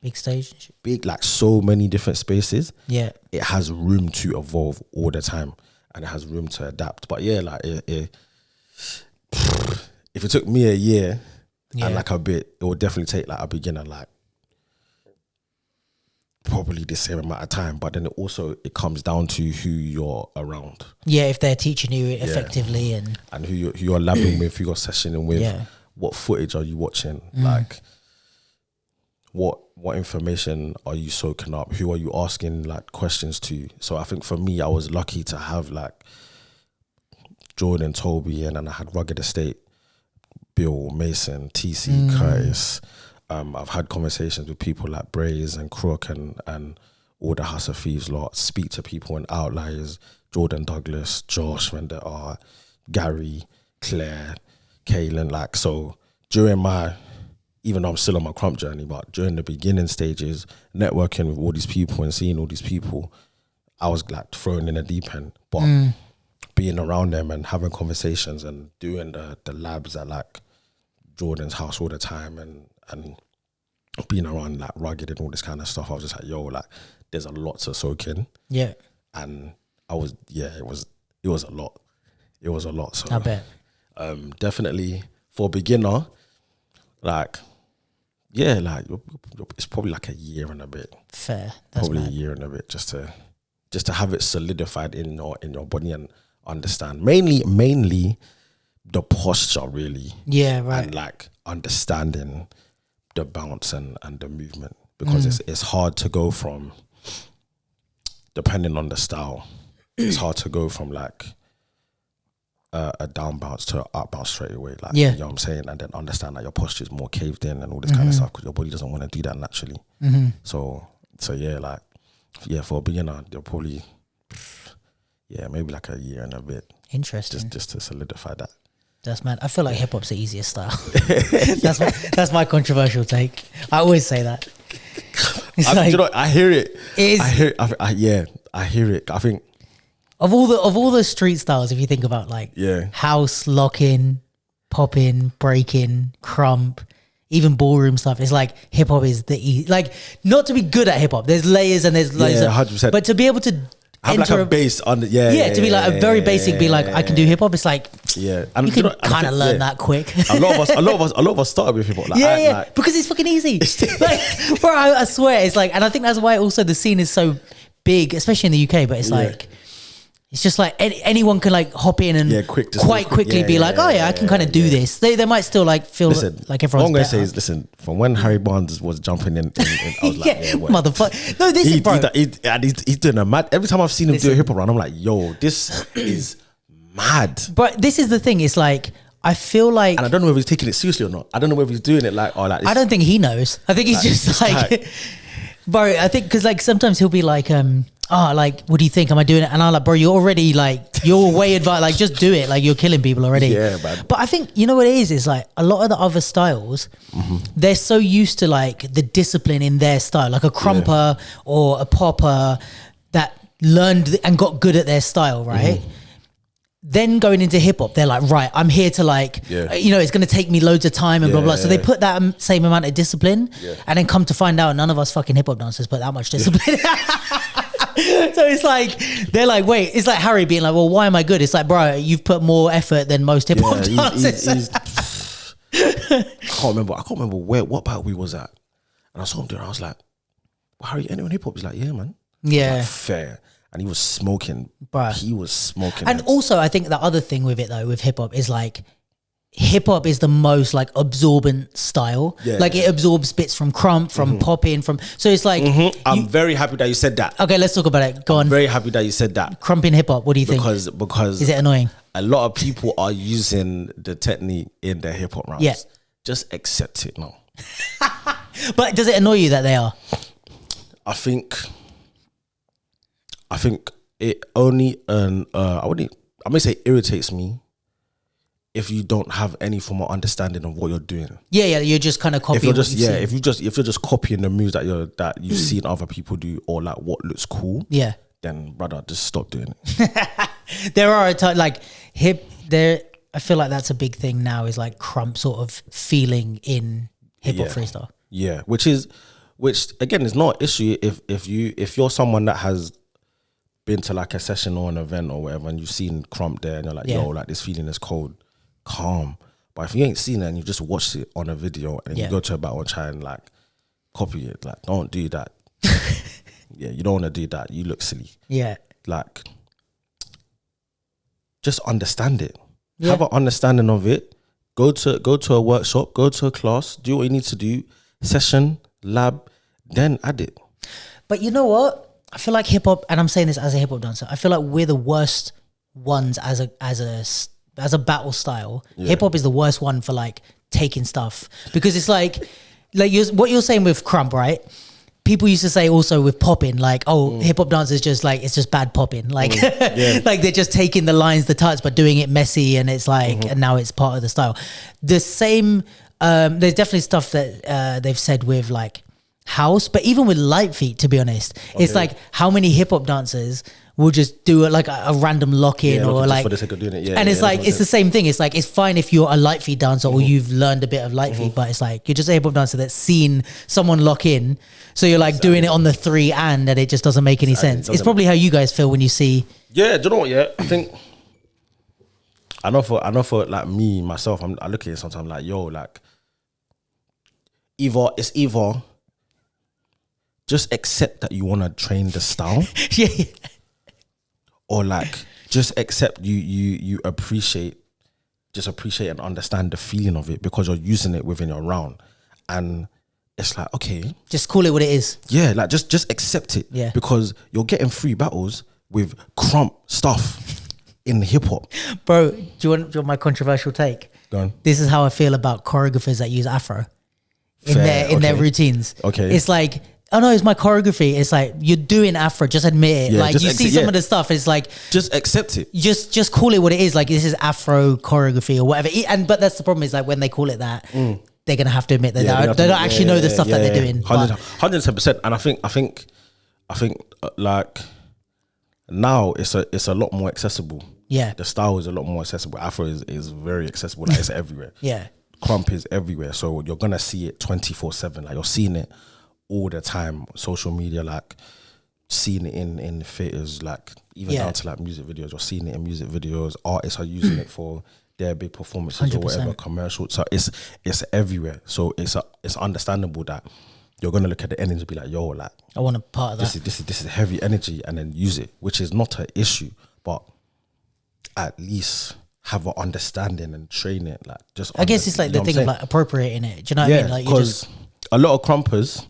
big stage, like so many different spaces. Yeah, it has room to evolve all the time and it has room to adapt. But yeah, like if it took me a year and like a bit, it would definitely take like a beginner like probably the same amount of time. But then it comes down to who you're around. Yeah, if they're teaching you effectively and who you're labbing with, who you're sessioning with. Yeah. What footage are you watching? Like, what information are you soaking up? Who are you asking like questions to? So I think for me, I was lucky to have like Jordan, Toby, and then I had Rugged Estate, Bill, Mason, TC, Curtis. I've had conversations with people like Braze and Crook and all the House of Thieves lot. Speak to people in Outliers, Jordan Douglas, Josh, when there are Gary, Claire, Kaylin, like, so during even though I'm still on my Crump journey, but during the beginning stages, networking with all these people and seeing all these people, I was like thrown in a deep end. But being around them and having conversations and doing the labs at like Jordan's house all the time and being around like Rugged and all this kind of stuff, I was just like, yo, like there's a lot to soak in. Yeah. And it was a lot. It was a lot. So I bet. Definitely for a beginner, like, yeah, like it's probably like a year and a bit. Fair. That's probably a year and a bit just to have it solidified in your body and understand. Mainly the posture, really. Yeah, right. And like understanding the bounce and the movement because it's hard to go from, depending on the style, it's hard to go from like a down bounce to an up bounce straight away, like, you know what I'm saying, and then understand that your posture is more caved in and all this kind of stuff because your body doesn't want to do that naturally. So yeah, like Yeah, for a beginner, they'll probably, maybe like a year and a bit. Interesting. Just to solidify that. That's mad. I feel like hip hop's the easiest style. That's my controversial take. I always say that. You know, I hear it. I hear it. I think of all the street styles, if you think about like house, lock-in, pop-in, break-in, crump, even ballroom stuff, it's like hip hop is like, not to be good at hip hop. There's layers and there's layers. 100%. But to be able to have like a base on the to be like a very basic, be like I can do hip hop. It's like and you can kind of learn that quick. a lot of us started with hip hop. Like, because it's fucking easy. Like, bro, I swear, it's like, and I think that's why also the scene is so big, especially in the UK. But it's like, it's just like anyone can like hop in and quite quickly be like, I can kind of do this. They might still like feel like everyone's. What I'm gonna say is, listen, from when Harry Barnes was jumping in I was like, motherfucker. No, this is bro. He's doing a mad. Every time I've seen him do a hip hop run, I'm like, yo, this is mad. But this is the thing. It's like, I feel like, and I don't know whether he's taking it seriously or not. I don't know whether he's doing it like, or like. I don't think he knows. I think he's just like, bro. I think because like sometimes he'll be like, like, what do you think? Am I doing it? And I'm like, bro, you're already like, you're way advanced. Like, just do it. Like, you're killing people already. Yeah, man. But I think, you know what it is like a lot of the other styles, they're so used to like the discipline in their style, like a crumper or a popper that learned and got good at their style, right? Then going into hip hop, they're like, right, I'm here to like, you know, it's going to take me loads of time and blah, blah. So they put that same amount of discipline and then come to find out none of us fucking hip hop dancers put that much discipline. So it's like, they're like, wait, it's like Harry being like, well, why am I good? It's like, bro, you've put more effort than most hip hop dancers. I can't remember what battle we was at. And I saw him doing it. I was like, well, Harry, anyone hip hop? He's like, yeah, man. Yeah. Like, fair. And he was smoking. Bruh. He was smoking. And also, I think the other thing with it though, with hip hop is like, hip hop is the most like absorbent style. Like it absorbs bits from crump, from pop-in, from, so it's like. I'm very happy that you said that. Okay, let's talk about it. Go on. Very happy that you said that. Crump in hip hop, what do you think? Because is it annoying? A lot of people are using the technique in their hip hop rounds. Yeah. Just accept it now. But does it annoy you that they are? I think it only I may say irritates me if you don't have any form of understanding of what you're doing. Yeah, you're just kind of copying. If you're just copying the moves that you've seen other people do, or like what looks cool. Yeah. Then brother, just stop doing it. There are like there. I feel like that's a big thing now. Is like crump sort of feeling in hip hop freestyle. Yeah, which again is not an issue if you're someone that has been to like a session or an event or whatever, and you've seen Crump there, and you're like, yo, like this feeling is cold, calm. But if you ain't seen it and you just watched it on a video and you go to a battle and try and like copy it, like don't do that. You don't want to do that. You look silly. Yeah, like just understand it. Have an understanding of it. Go to a workshop. Go to a class. Do what you need to do. Session, lab, then add it. But you know what? I feel like hip hop, and I'm saying this as a hip hop dancer, I feel like we're the worst ones as a battle style. Hip hop is the worst one for like taking stuff, because it's like what you're saying with crump, right? People used to say also with popping, like, hip hop dancers just like, it's just bad popping, like, like they're just taking the lines, the touch, but doing it messy, and it's like, and now it's part of the style. The same, there's definitely stuff that they've said with like house, but even with light feet, to be honest, it's like how many hip hop dancers will just do it like a random lock-in or like for the sake of doing it. And it's like it's the same thing. It's like it's fine if you're a light feet dancer or you've learned a bit of light feet, but it's like you're just a hip hop dancer that's seen someone lock in, so you're like doing it on the 3 and it just doesn't make any sense. It's probably how you guys feel when you see. Yeah, do you know what? Yeah, I think I know for like me myself, I look at it sometimes like, yo, like either just accept that you want to train the style. Or like just accept you appreciate and understand the feeling of it because you're using it within your round. And it's like, okay, just call it what it is. Yeah, like just accept it. Yeah. Because you're getting free battles with crump stuff in hip hop. Bro, do you want my controversial take? Go on. This is how I feel about choreographers that use afro in their routines. Okay. It's like, oh no, it's my choreography. It's like, you're doing Afro, just admit it. Yeah, like just you see some of the stuff, it's like, just accept it. just call it what it is. Like, this is Afro choreography or whatever. But that's the problem, is like, when they call it that, they're gonna have to admit that they don't actually know the stuff that they're doing. 110%. And I think like now it's a lot more accessible. Yeah. The style is a lot more accessible. Afro is very accessible. Like, it's everywhere. Yeah. Crump is everywhere. So you're gonna see it 24/7. Like, you're seeing it all the time. Social media, like seeing it in theaters, like even down to like music videos. You're seeing it in music videos. Artists are using it for their big performances 100%. or whatever, commercial. So it's everywhere. So it's understandable that you're gonna look at the energy and be like, yo, like, I want a part of that. This is heavy energy, and then use it, which is not an issue, but at least have an understanding and train it. Like, just I guess it's like the thing of like appropriating it. Do you know what I mean? Like, because a lot of crumpers,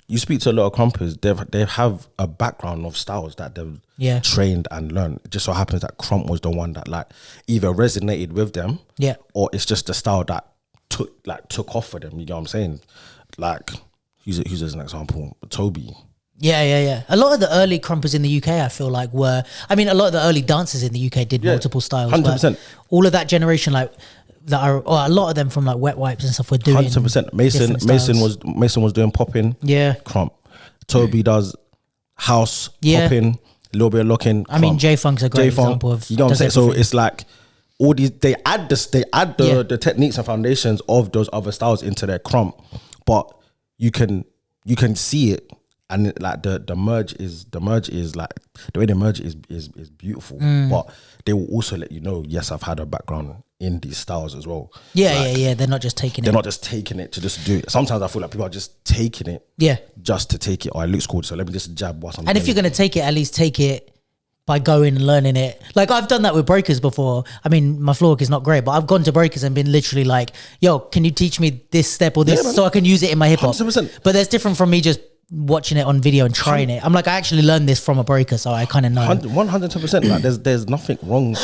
you speak to a lot of crumpers, they have a background of styles that they've trained and learned. It just so happens that Crump was the one that like either resonated with them, or it's just the style that took off for them. You know what I'm saying? Like, use as an example, Toby. Yeah. A lot of the early crumpers in the UK, I feel like, a lot of the early dancers in the UK did multiple styles. 100%. All of that generation, like, a lot of them from like Wet Wipes and stuff were doing 100%. Mason was doing popping. Yeah. Crump. Toby does house, popping, a little bit of locking. I mean, J-Funk's a great example of, you know what I'm saying? So it's like all these, they add the techniques and foundations of those other styles into their Crump, but you can see it. And like the merge is like, the way they merge is beautiful, but they will also let you know, yes, I've had a background in these styles as well. Yeah. They're not just taking it. They're not just taking it to just do it. Sometimes I feel like people are just taking it, just to take it. Or it looks cool, so let me just jab whilst I'm. And if you're gonna take it, at least take it by going and learning it. Like, I've done that with breakers before. I mean, my floor work is not great, but I've gone to breakers and been literally like, yo, can you teach me this step or this so I can use it in my hip hop? 100%. But that's different from me just watching it on video and trying it. I'm like, I actually learned this from a breaker, so I kind of know. 110%. Like, there's nothing wrong.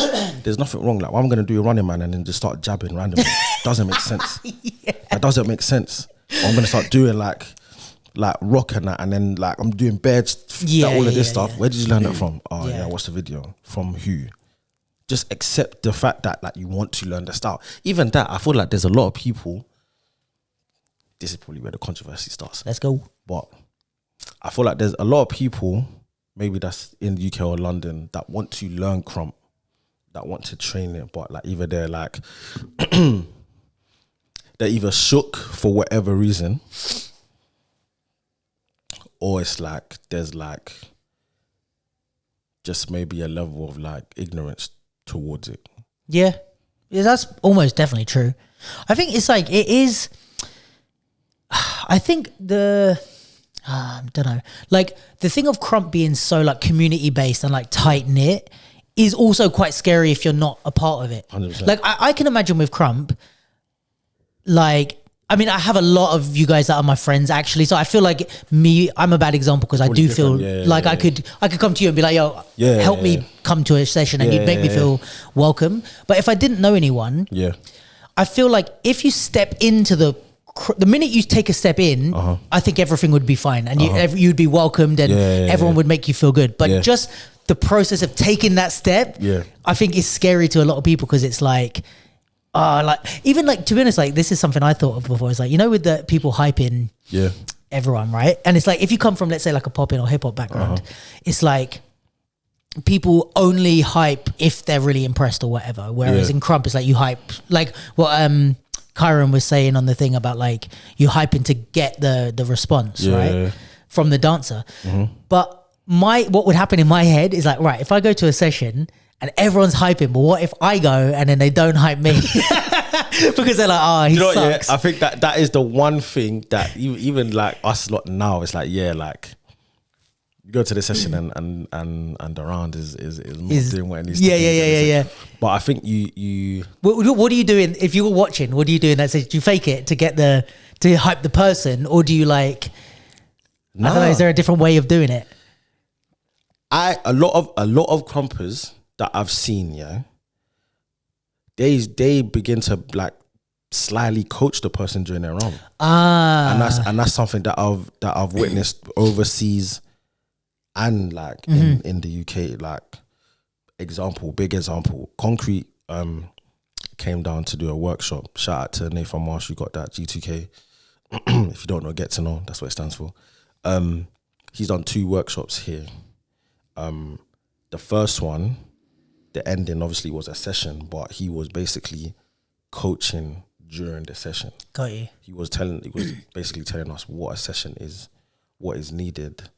There's nothing wrong. Like, what I'm gonna do a running man and then just start jabbing randomly doesn't make sense. That doesn't make sense. Or I'm gonna start doing like rock and that, and then like I'm doing beds, all of this stuff. Where did you learn that from? Oh yeah, what's the video from? Who? Just accept the fact that like you want to learn the style. Even that, I feel like there's a lot of people. This is probably where the controversy starts. Let's go. But I feel like there's a lot of people, maybe that's in the UK or London, that want to learn Crump, that want to train it, but like either they're like they're either shook for whatever reason, or it's like there's like just maybe a level of like ignorance towards it. Yeah, that's almost definitely true. I think it's like, it is, I think I don't know, like the thing of Crump being so like community based and like tight knit is also quite scary if you're not a part of it. 100%. Like I can imagine with Crump, like, I mean, I have a lot of you guys that are my friends actually, so I feel like I'm a bad example because I do feel like I could come to you and be like, yo, help me come to a session, and you'd make me feel welcome. But if I didn't know anyone, I feel like if you step into the minute you take a step in, I think everything would be fine, and you'd be welcomed, and everyone would make you feel good. But just the process of taking that step, I think is scary to a lot of people, because it's like, like, even like, to be honest, like, this is something I thought of before. It's like, you know, with the people hyping everyone, right? And it's like, if you come from, let's say, like a pop-in or hip-hop background, it's like people only hype if they're really impressed or whatever. Whereas in Crump, it's like you hype, like what Kyron was saying on the thing about like you hyping to get the response, right? From the dancer. But what would happen in my head is like, right, if I go to a session and everyone's hyping, but what if I go and then they don't hype me? Because they're like, oh, he sucks. I think that is the one thing that even like us lot now, it's like, like you go to the session and the round is not doing what it needs to do. Yeah. But I think you what are you doing if you were watching? What do you do in that session? Do you fake it to hype the person, or do you like? I don't know. Is there a different way of doing it? A lot of crumpers that I've seen, they begin to like slyly coach the person during their round. And that's something that I've witnessed overseas and like in the UK. Like big example, Concrete came down to do a workshop. Shout out to Nathan Marsh, who got that G2K. If you don't know, get to know. That's what it stands for. He's done 2 workshops here. The first one, the ending obviously was a session, but he was basically coaching during the session. Got you. He was basically telling us what a session is, what is needed,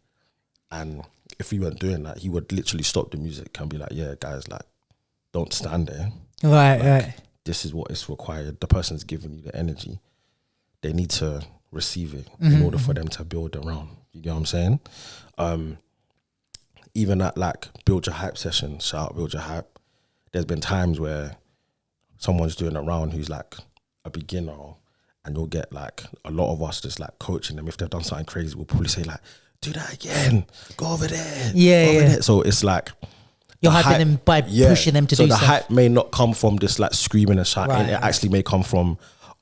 and if we weren't doing that, he would literally stop the music and be like, "Yeah, guys, like, don't stand there. Right. This is what is required. The person's giving you the energy. They need to receive it in order for them to build around." You get what I'm saying? Even at like Build Your Hype session, shout out Build Your Hype, there's been times where someone's doing a round who's like a beginner, and you'll get like a lot of us just like coaching them. If they've done something crazy, we'll probably say like, "Do that again, go over there." There. So it's like you're hyping them by pushing them to do stuff. So the hype may not come from just like screaming and shouting. It actually may come from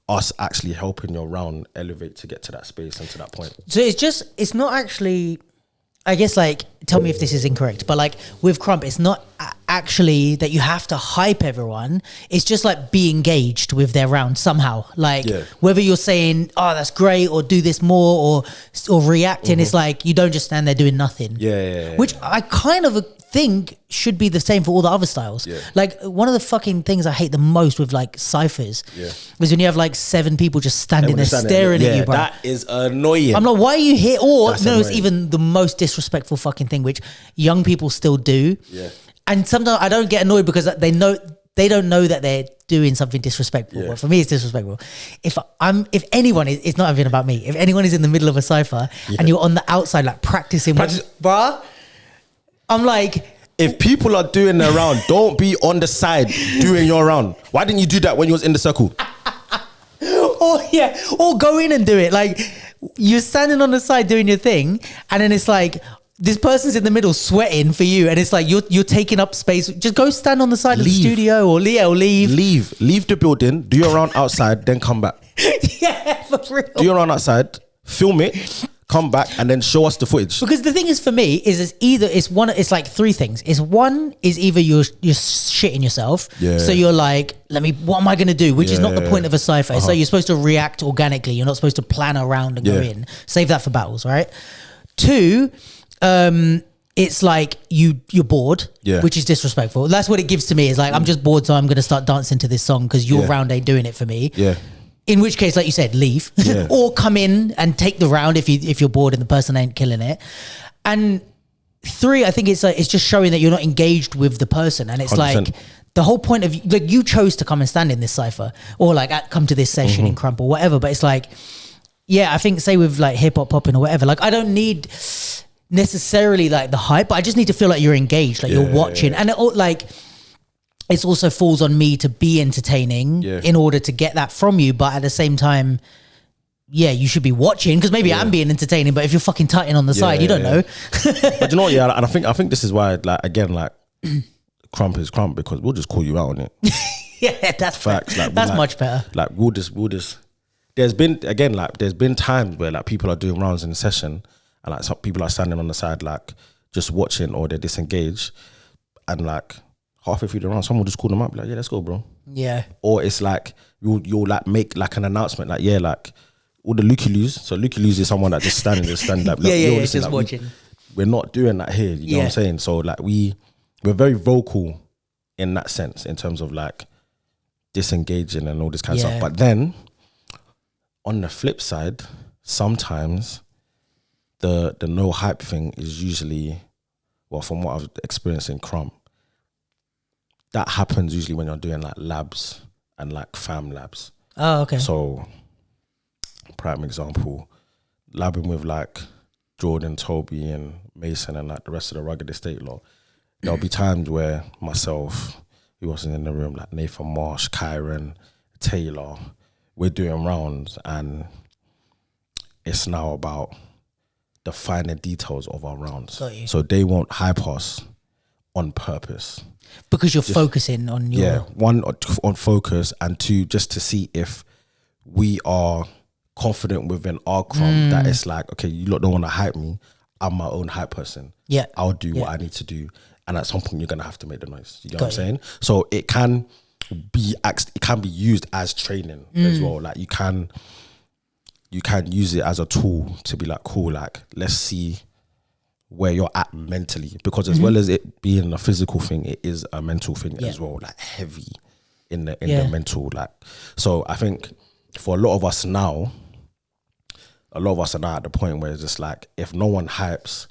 us actually helping your round elevate to get to that space and to that point. So it's not actually, I guess, like, tell me if this is incorrect, but like with Crump, it's not actually that you have to hype everyone. It's just like be engaged with their round somehow. Like whether you're saying, "Oh, that's great," or "Do this more," or reacting, it's like you don't just stand there doing nothing. Which I kind of think should be the same for all the other styles. Like one of the fucking things I hate the most with like ciphers is when you have like 7 people just standing there staring at you, bro. That is annoying. I'm like, why are you here? Or That's no, annoying. it's even the most disrespectful fucking thing, which young people still do. And sometimes I don't get annoyed because they don't know that they're doing something disrespectful. But for me, it's disrespectful. If anyone is, it's not even about me. If anyone is in the middle of a cipher and you're on the outside like practicing, bruh, I'm like, if people are doing their round, don't be on the side doing your round. Why didn't you do that when you was in the circle? Or go in and do it. Like you're standing on the side doing your thing, and then it's like this person's in the middle sweating for you, and it's like you're taking up space. Just go stand on the side of the studio, or leave. Leave the building. Do your round outside, then come back. For real. Do your round outside. Film it. Come back and then show us the footage. Because the thing is, for me, it's like 3 things. One is either you're shitting yourself. So you're like, what am I going to do? Which is not the point of a cipher. So you're supposed to react organically. You're not supposed to plan around and go in. Save that for battles, right? 2, it's like you're bored, which is disrespectful. That's what it gives to me. Is like, I'm just bored, so I'm going to start dancing to this song because your round ain't doing it for me. In which case, like you said, leave or come in and take the round if you're bored and the person ain't killing it. And 3, I think it's just showing that you're not engaged with the person, and it's 100%. Like the whole point of like you chose to come and stand in this cipher or like come to this session in Crump or whatever. But it's like, I think say with like hip hop popping or whatever, like I don't need necessarily like the hype, but I just need to feel like you're engaged, like you're watching, and it also falls on me to be entertaining in order to get that from you. But at the same time, you should be watching because maybe I'm being entertaining. But if you're fucking tutting on the side, you don't know. But you know what? And I think this is why, like again, like Crump is Crump because we'll just call you out on it. That's facts. Like, that's much better. Like we'll just. There's been times where like people are doing rounds in the session and like some people are standing on the side like just watching or they're disengaged and like. Halfway through the round, someone will just call them up, like, "Yeah, let's go, bro." Or it's like you'll like make like an announcement, like, like all the looky loos. So looky loos is someone that just standing like, listen, just like, watching. We're not doing that here. You know what I'm saying? So like we're very vocal in that sense, in terms of like disengaging and all this kind of stuff. But then on the flip side, sometimes the no hype thing is usually, well, from what I've experienced in Crump. That happens usually when you're doing like labs and like fam labs. Oh, okay. So, prime example, labbing with like Jordan, Toby, and Mason, and like the rest of the Rugged Estate lot. There'll be times where myself, who wasn't in the room, like Nathan Marsh, Kyron, Taylor, we're doing rounds, and it's now about the finer details of our rounds. So they won't hype us on purpose. Because you're focusing on your... one, on focus, and 2, just to see if we are confident within our crump that it's like, okay, you lot don't want to hype me. I'm my own hype person. Yeah. I'll do what I need to do. And at some point you're gonna have to make the noise. You get Got what I'm saying? So it can be used as training as well. Like you can use it as a tool to be like, cool, like let's see where you're at mentally. Because as well as it being a physical thing, it is a mental thing as well. Like heavy in the mental. Like, so I think for a lot of us now at the point where it's just like, if no one hypes,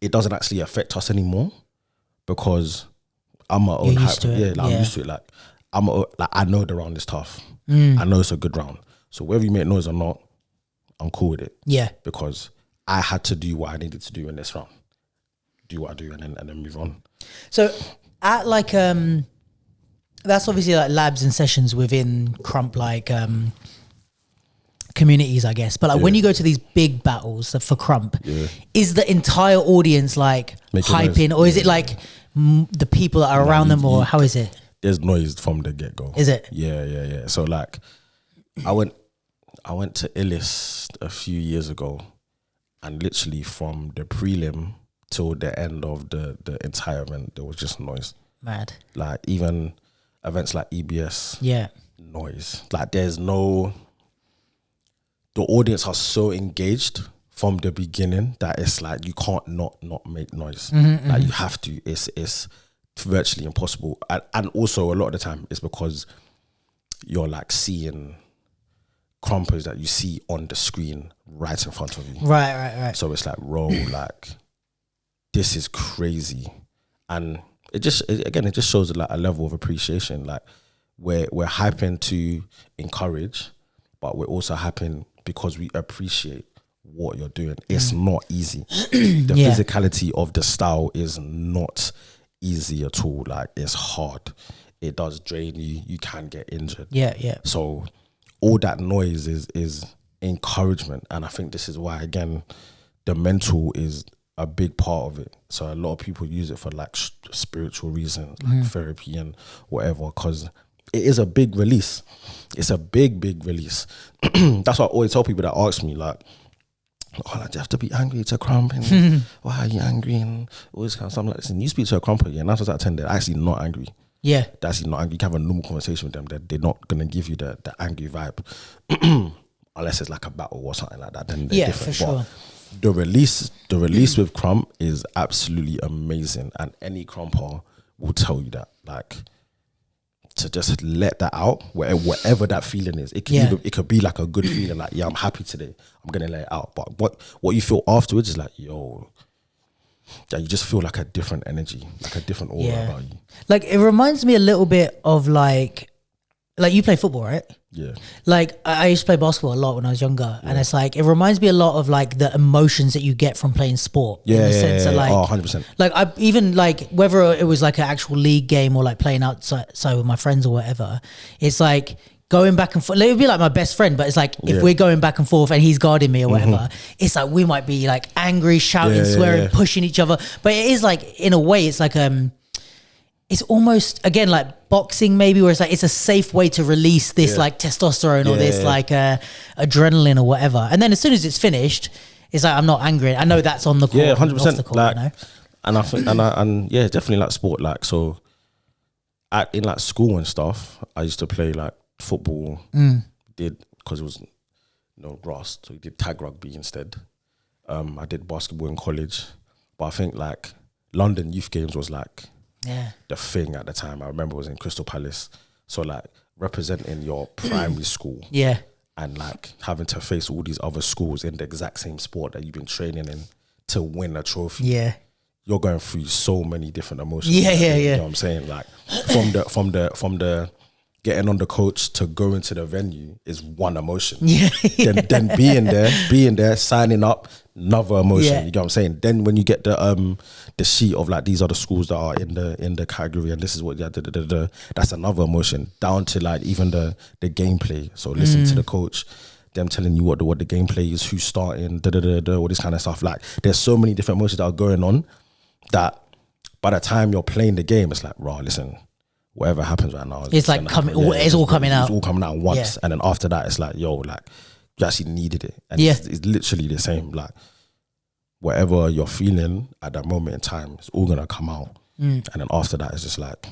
it doesn't actually affect us anymore, because I'm my own hype. I'm used to it. Like I know the round is tough. I know it's a good round. So whether you make noise or not, I'm cool with it. Yeah. Because I had to do what I needed to do in this round. Do what I do and then move on. So at like that's obviously like labs and sessions within Crump, like communities, I guess. But like when you go to these big battles for Crump, is the entire audience like hyping, or is it like the people that are around them, or how is it? There's noise from the get-go. Is it? Yeah. So like I went to Illis a few years ago, and literally from the prelim till the end of the entire event, there was just noise. Mad. Like even events like EBS, noise. Like the audience are so engaged from the beginning that it's like you can't not make noise. Like you have to. It's virtually impossible. And also a lot of the time it's because you're like seeing crumpers that you see on the screen right in front of you. Right. So it's like, like this is crazy. And it just shows like a level of appreciation. Like we're hyping to encourage, but we're also hyping because we appreciate what you're doing. It's not easy. The physicality of the style is not easy at all. Like it's hard. It does drain you. You can get injured. Yeah. So all that noise is encouragement. And I think this is why, again, the mental is a big part of it. So a lot of people use it for like spiritual reasons, like therapy and whatever, because it is a big release. It's a big release. That's what I always tell people that ask me, like, oh, like, do you have to be angry to Crump? And why are you angry? And all this kind of stuff. I'm like, listen, you speak to a Crumper, and that's what I tend, they're actually not angry. Yeah. They're actually not angry. You can have a normal conversation with them. They're not going to give you the angry vibe. Unless it's like a battle or something like that. Then they're different. For sure. But the release with Crump is absolutely amazing. And any Crumper will tell you that. Like, to just let that out, whatever that feeling is. It could be like a good feeling, like, yeah, I'm happy today, I'm gonna let it out. But what you feel afterwards is like, yo, yeah, you just feel like a different energy, like a different aura about you. Like it reminds me a little bit of like you play football, right? Yeah. Like I used to play basketball a lot when I was younger, and it's like it reminds me a lot of like the emotions that you get from playing sport. Yeah, in the sense that, like, 100%. Like I even like whether it was like an actual league game or like playing outside with my friends or whatever. It's like going back and forth. It would be like my best friend, but it's like if we're going back and forth and he's guarding me or whatever, it's like we might be like angry, shouting, swearing, pushing each other. But it is like in a way, it's like it's almost again like boxing maybe, where it's like it's a safe way to release this like testosterone or this like adrenaline or whatever. And then as soon as it's finished, it's like I'm not angry. I know that's on the court. Yeah, 100%. Like, you know? And I think and yeah, definitely like sport. Like so, in like school and stuff, I used to play like football. Because it was grass, so we did tag rugby instead. I did basketball in college, but I think like London Youth Games was like the thing at the time. I remember it was in Crystal Palace. So like representing your primary school. Yeah. And like having to face all these other schools in the exact same sport that you've been training in to win a trophy. Yeah. You're going through so many different emotions. Yeah. You know what I'm saying? Like from the getting on the coach to going to the venue is one emotion. Yeah. Then being there, signing up, another emotion. Yeah. You know what I'm saying? Then when you get the sheet of like these are the schools that are in the category and this is what that's another emotion. Down to like even the gameplay. So listen to the coach, them telling you what the gameplay is, who's starting, all this kind of stuff. Like there's so many different emotions that are going on that by the time you're playing the game, it's like, listen, whatever happens right now, It's like coming. It's all coming out. It's all coming out once, Yeah. and then after that, it's like, yo, like you actually needed it, and Yeah. it's literally the same. Like whatever you're feeling at that moment in time, it's all gonna come out, and then after that, it's just like,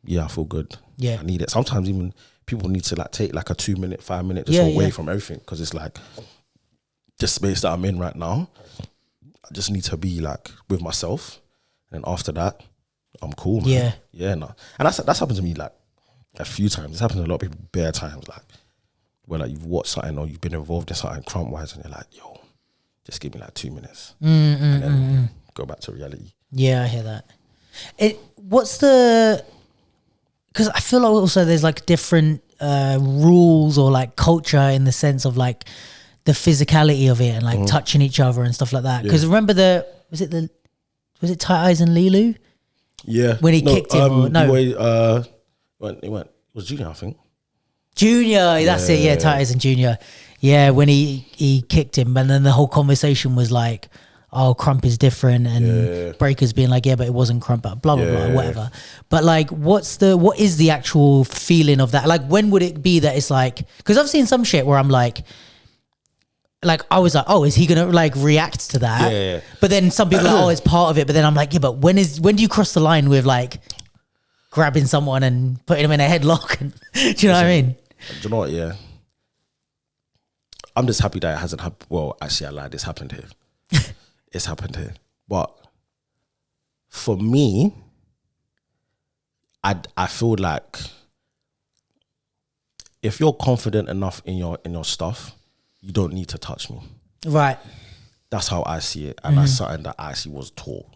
yeah, I feel good. Yeah. I need it. Sometimes even people need to like take like a 2 minute, 5 minute just away from everything, because it's like the space that I'm in right now. I just need to be like with myself, and then after that, I'm cool. Man. Yeah, no, and that's happened to me like a few times. It's happened to a lot of people bare times, like where like you've watched something or you've been involved in something Crump wise, and you're like, yo, just give me like 2 minutes, and then go back to reality. Yeah, I hear that. What's the? Because I feel like also there's like different rules or like culture in the sense of like the physicality of it and like touching each other and stuff like that. Because remember was it Tight Eyes and Lilu? Yeah, when he kicked him. It was Junior, I think. Junior, that's it. Yeah, Tight Eyes and Junior. Yeah, when he kicked him, and then the whole conversation was like, oh, Crump is different, and Breaker's being like, yeah, but it wasn't Crump, blah blah blah, whatever. But like, what is the actual feeling of that? Like, when would it be that it's like? Because I've seen some shit where I'm like I was like, oh, is he gonna like react to that? Yeah. But then some people are like, oh, it's part of it. But then I'm like, yeah, but when do you cross the line with like grabbing someone and putting them in a headlock? And do you know what I mean? Do you know what? Yeah, I'm just happy that it hasn't happened. Well, actually, I lied. It's happened here. It's happened here. But for me, I feel like if you're confident enough in your stuff, you don't need to touch me. Right. That's how I see it, and that's something that I actually was taught.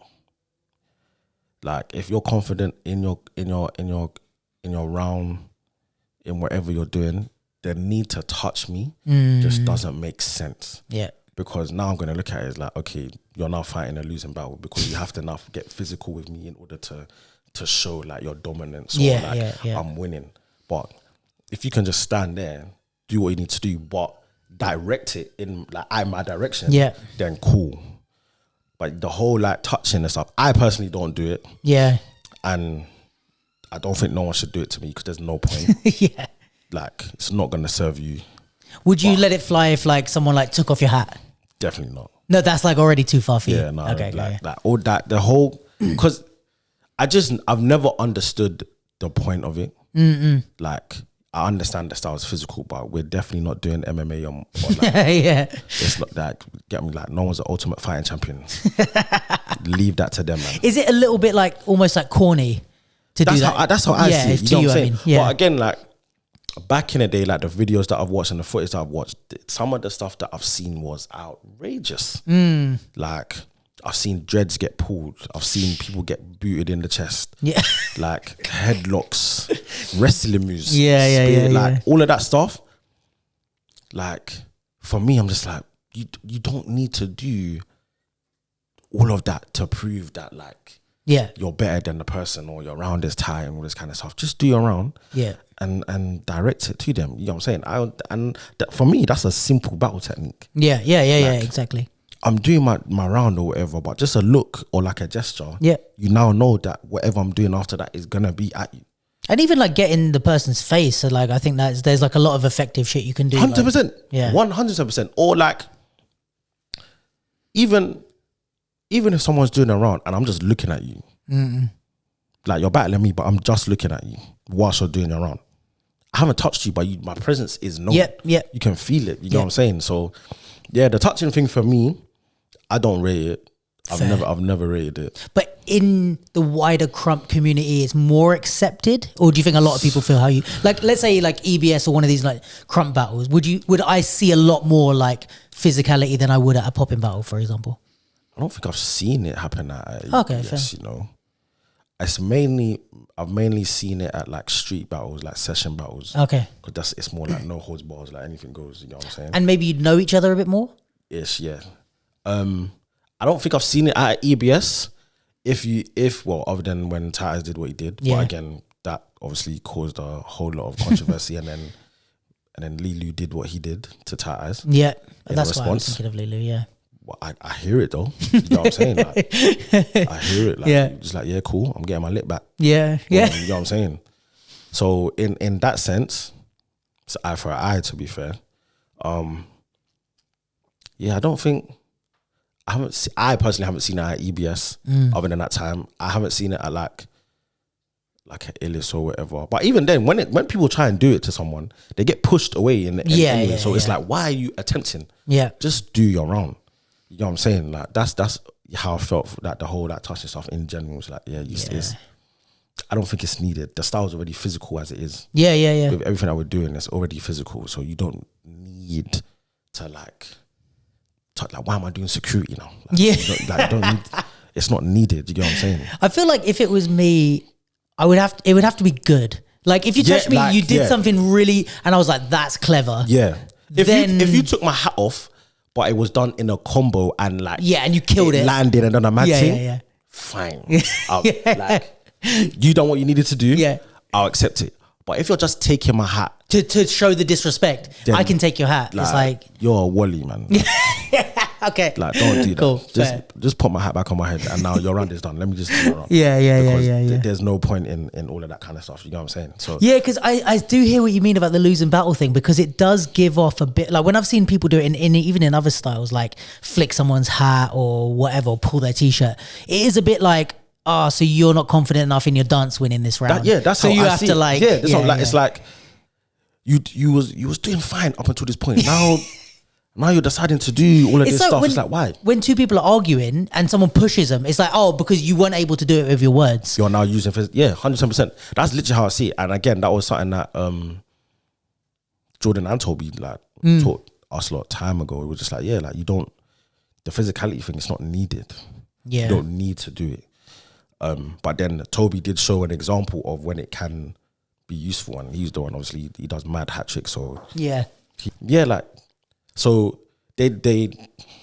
Like, if you're confident in your round, in whatever you're doing, the need to touch me just doesn't make sense. Yeah. Because now I'm going to look at it as like, okay, you're now fighting a losing battle because you have to now get physical with me in order to show like your dominance or I'm winning. But if you can just stand there, do what you need to do, but direct it in like my direction, then cool. But the whole like touching and stuff, I personally don't do it. Yeah. And I don't think no one should do it to me because there's no point. Yeah. Like, it's not going to serve you. Would you let it fly if like someone like took off your hat? Definitely not. No, that's like already too far for you. Yeah, no. Okay, like all that, the whole, because I've never understood the point of it. Like, I understand the style is physical, but we're definitely not doing MMA or like, yeah. it's not that, get me, like, no one's an ultimate fighting champion. Leave that to them, man. Is it a little bit like almost like corny to do that? That's how I see it. You know what I'm saying? I mean, yeah. But again, like, back in the day, like the videos that I've watched and the footage that I've watched, some of the stuff that I've seen was outrageous. Like, I've seen dreads get pulled. I've seen people get booted in the chest. Yeah. Like headlocks, wrestling moves. Yeah. Like all of that stuff. Like, for me, I'm just like, you don't need to do all of that to prove that like you're better than the person or your round is tight and all this kind of stuff. Just do your round. Yeah. And direct it to them. You know what I'm saying? For me, that's a simple battle technique. Yeah, exactly. I'm doing my round or whatever, but just a look or like a gesture. Yeah. You now know that whatever I'm doing after that is gonna be at you. And even like getting the person's face, so like I think there's like a lot of effective shit you can do. 100%. Like, yeah. 100%. Or like even if someone's doing a round and I'm just looking at you. Like you're battling me, but I'm just looking at you whilst you're doing your round. I haven't touched you, but my presence is known. Yeah. You can feel it. You know what I'm saying? So yeah, the touching thing for me, I don't rate it. I've never rated it. But in the wider Crump community, it's more accepted, or do you think a lot of people feel how you like? Let's say like EBS or one of these like Crump battles. Would I see a lot more like physicality than I would at a popping battle, for example? I don't think I've seen it happen at EBS, fair. You know, I've mainly seen it at like street battles, like session battles. Okay, because it's more like no holds bars, like anything goes. You know what I'm saying? And maybe you'd know each other a bit more. Ish, yeah. I don't think I've seen it at EBS. Well, other than when Titus did what he did, but again, that obviously caused a whole lot of controversy, and then Lilu did what he did to Titus. Yeah, that's why I was thinking of Lilu. Yeah. Well, I hear it though. You know what I'm saying? Like, I hear it. Like, just like, yeah, cool. I'm getting my lip back. Yeah. You know what I'm saying? So in that sense, it's eye for an eye, to be fair. Yeah, I don't think I personally haven't seen it at EBS other than that time. I haven't seen it at like an Illis or whatever. But even then, when people try and do it to someone, they get pushed away in anyway. So it's like, why are you attempting? Yeah. Just do your own. You know what I'm saying? Like that's how I felt that the whole touching stuff in general was like, I don't think it's needed. The style's already physical as it is. Yeah. With everything that we're doing, it's already physical. So you don't need to like why am I doing security now? Like, you don't need, it's not needed. You get what I'm saying? I feel like if it was me, it would have to be good. Like if you touched me, you did something really, and I was like, that's clever. Yeah. If you took my hat off, but it was done in a combo and like and you killed it, landed and done a mad thing. Yeah. Fine. Like you done what you needed to do. Yeah. I'll accept it. But if you're just taking my hat to show the disrespect, I can take your hat. It's like you're a wally, man. Like, okay. Like don't do that. Cool, just put my hat back on my head and now your round is done. Let me just do it wrong. Yeah. There's no point in all of that kind of stuff. You know what I'm saying? So yeah, because I do hear what you mean about the losing battle thing, because it does give off a bit, like when I've seen people do it in even in other styles, like flick someone's hat or whatever, or pull their t-shirt. It is a bit like, so you're not confident enough in your dance winning this round. That's so how you I have see to it. like it's like you was doing fine up until this point. Now you're deciding to do all of this stuff. It's like, why? When two people are arguing and someone pushes them, it's like, because you weren't able to do it with your words. You're now using 110%. That's literally how I see it. And again, that was something that Jordan and Toby taught us a lot of time ago. It was just like, you don't, the physicality thing is not needed. Yeah. You don't need to do it. But then Toby did show an example of when it can be useful, and he's the one, obviously he does mad hat tricks. So so they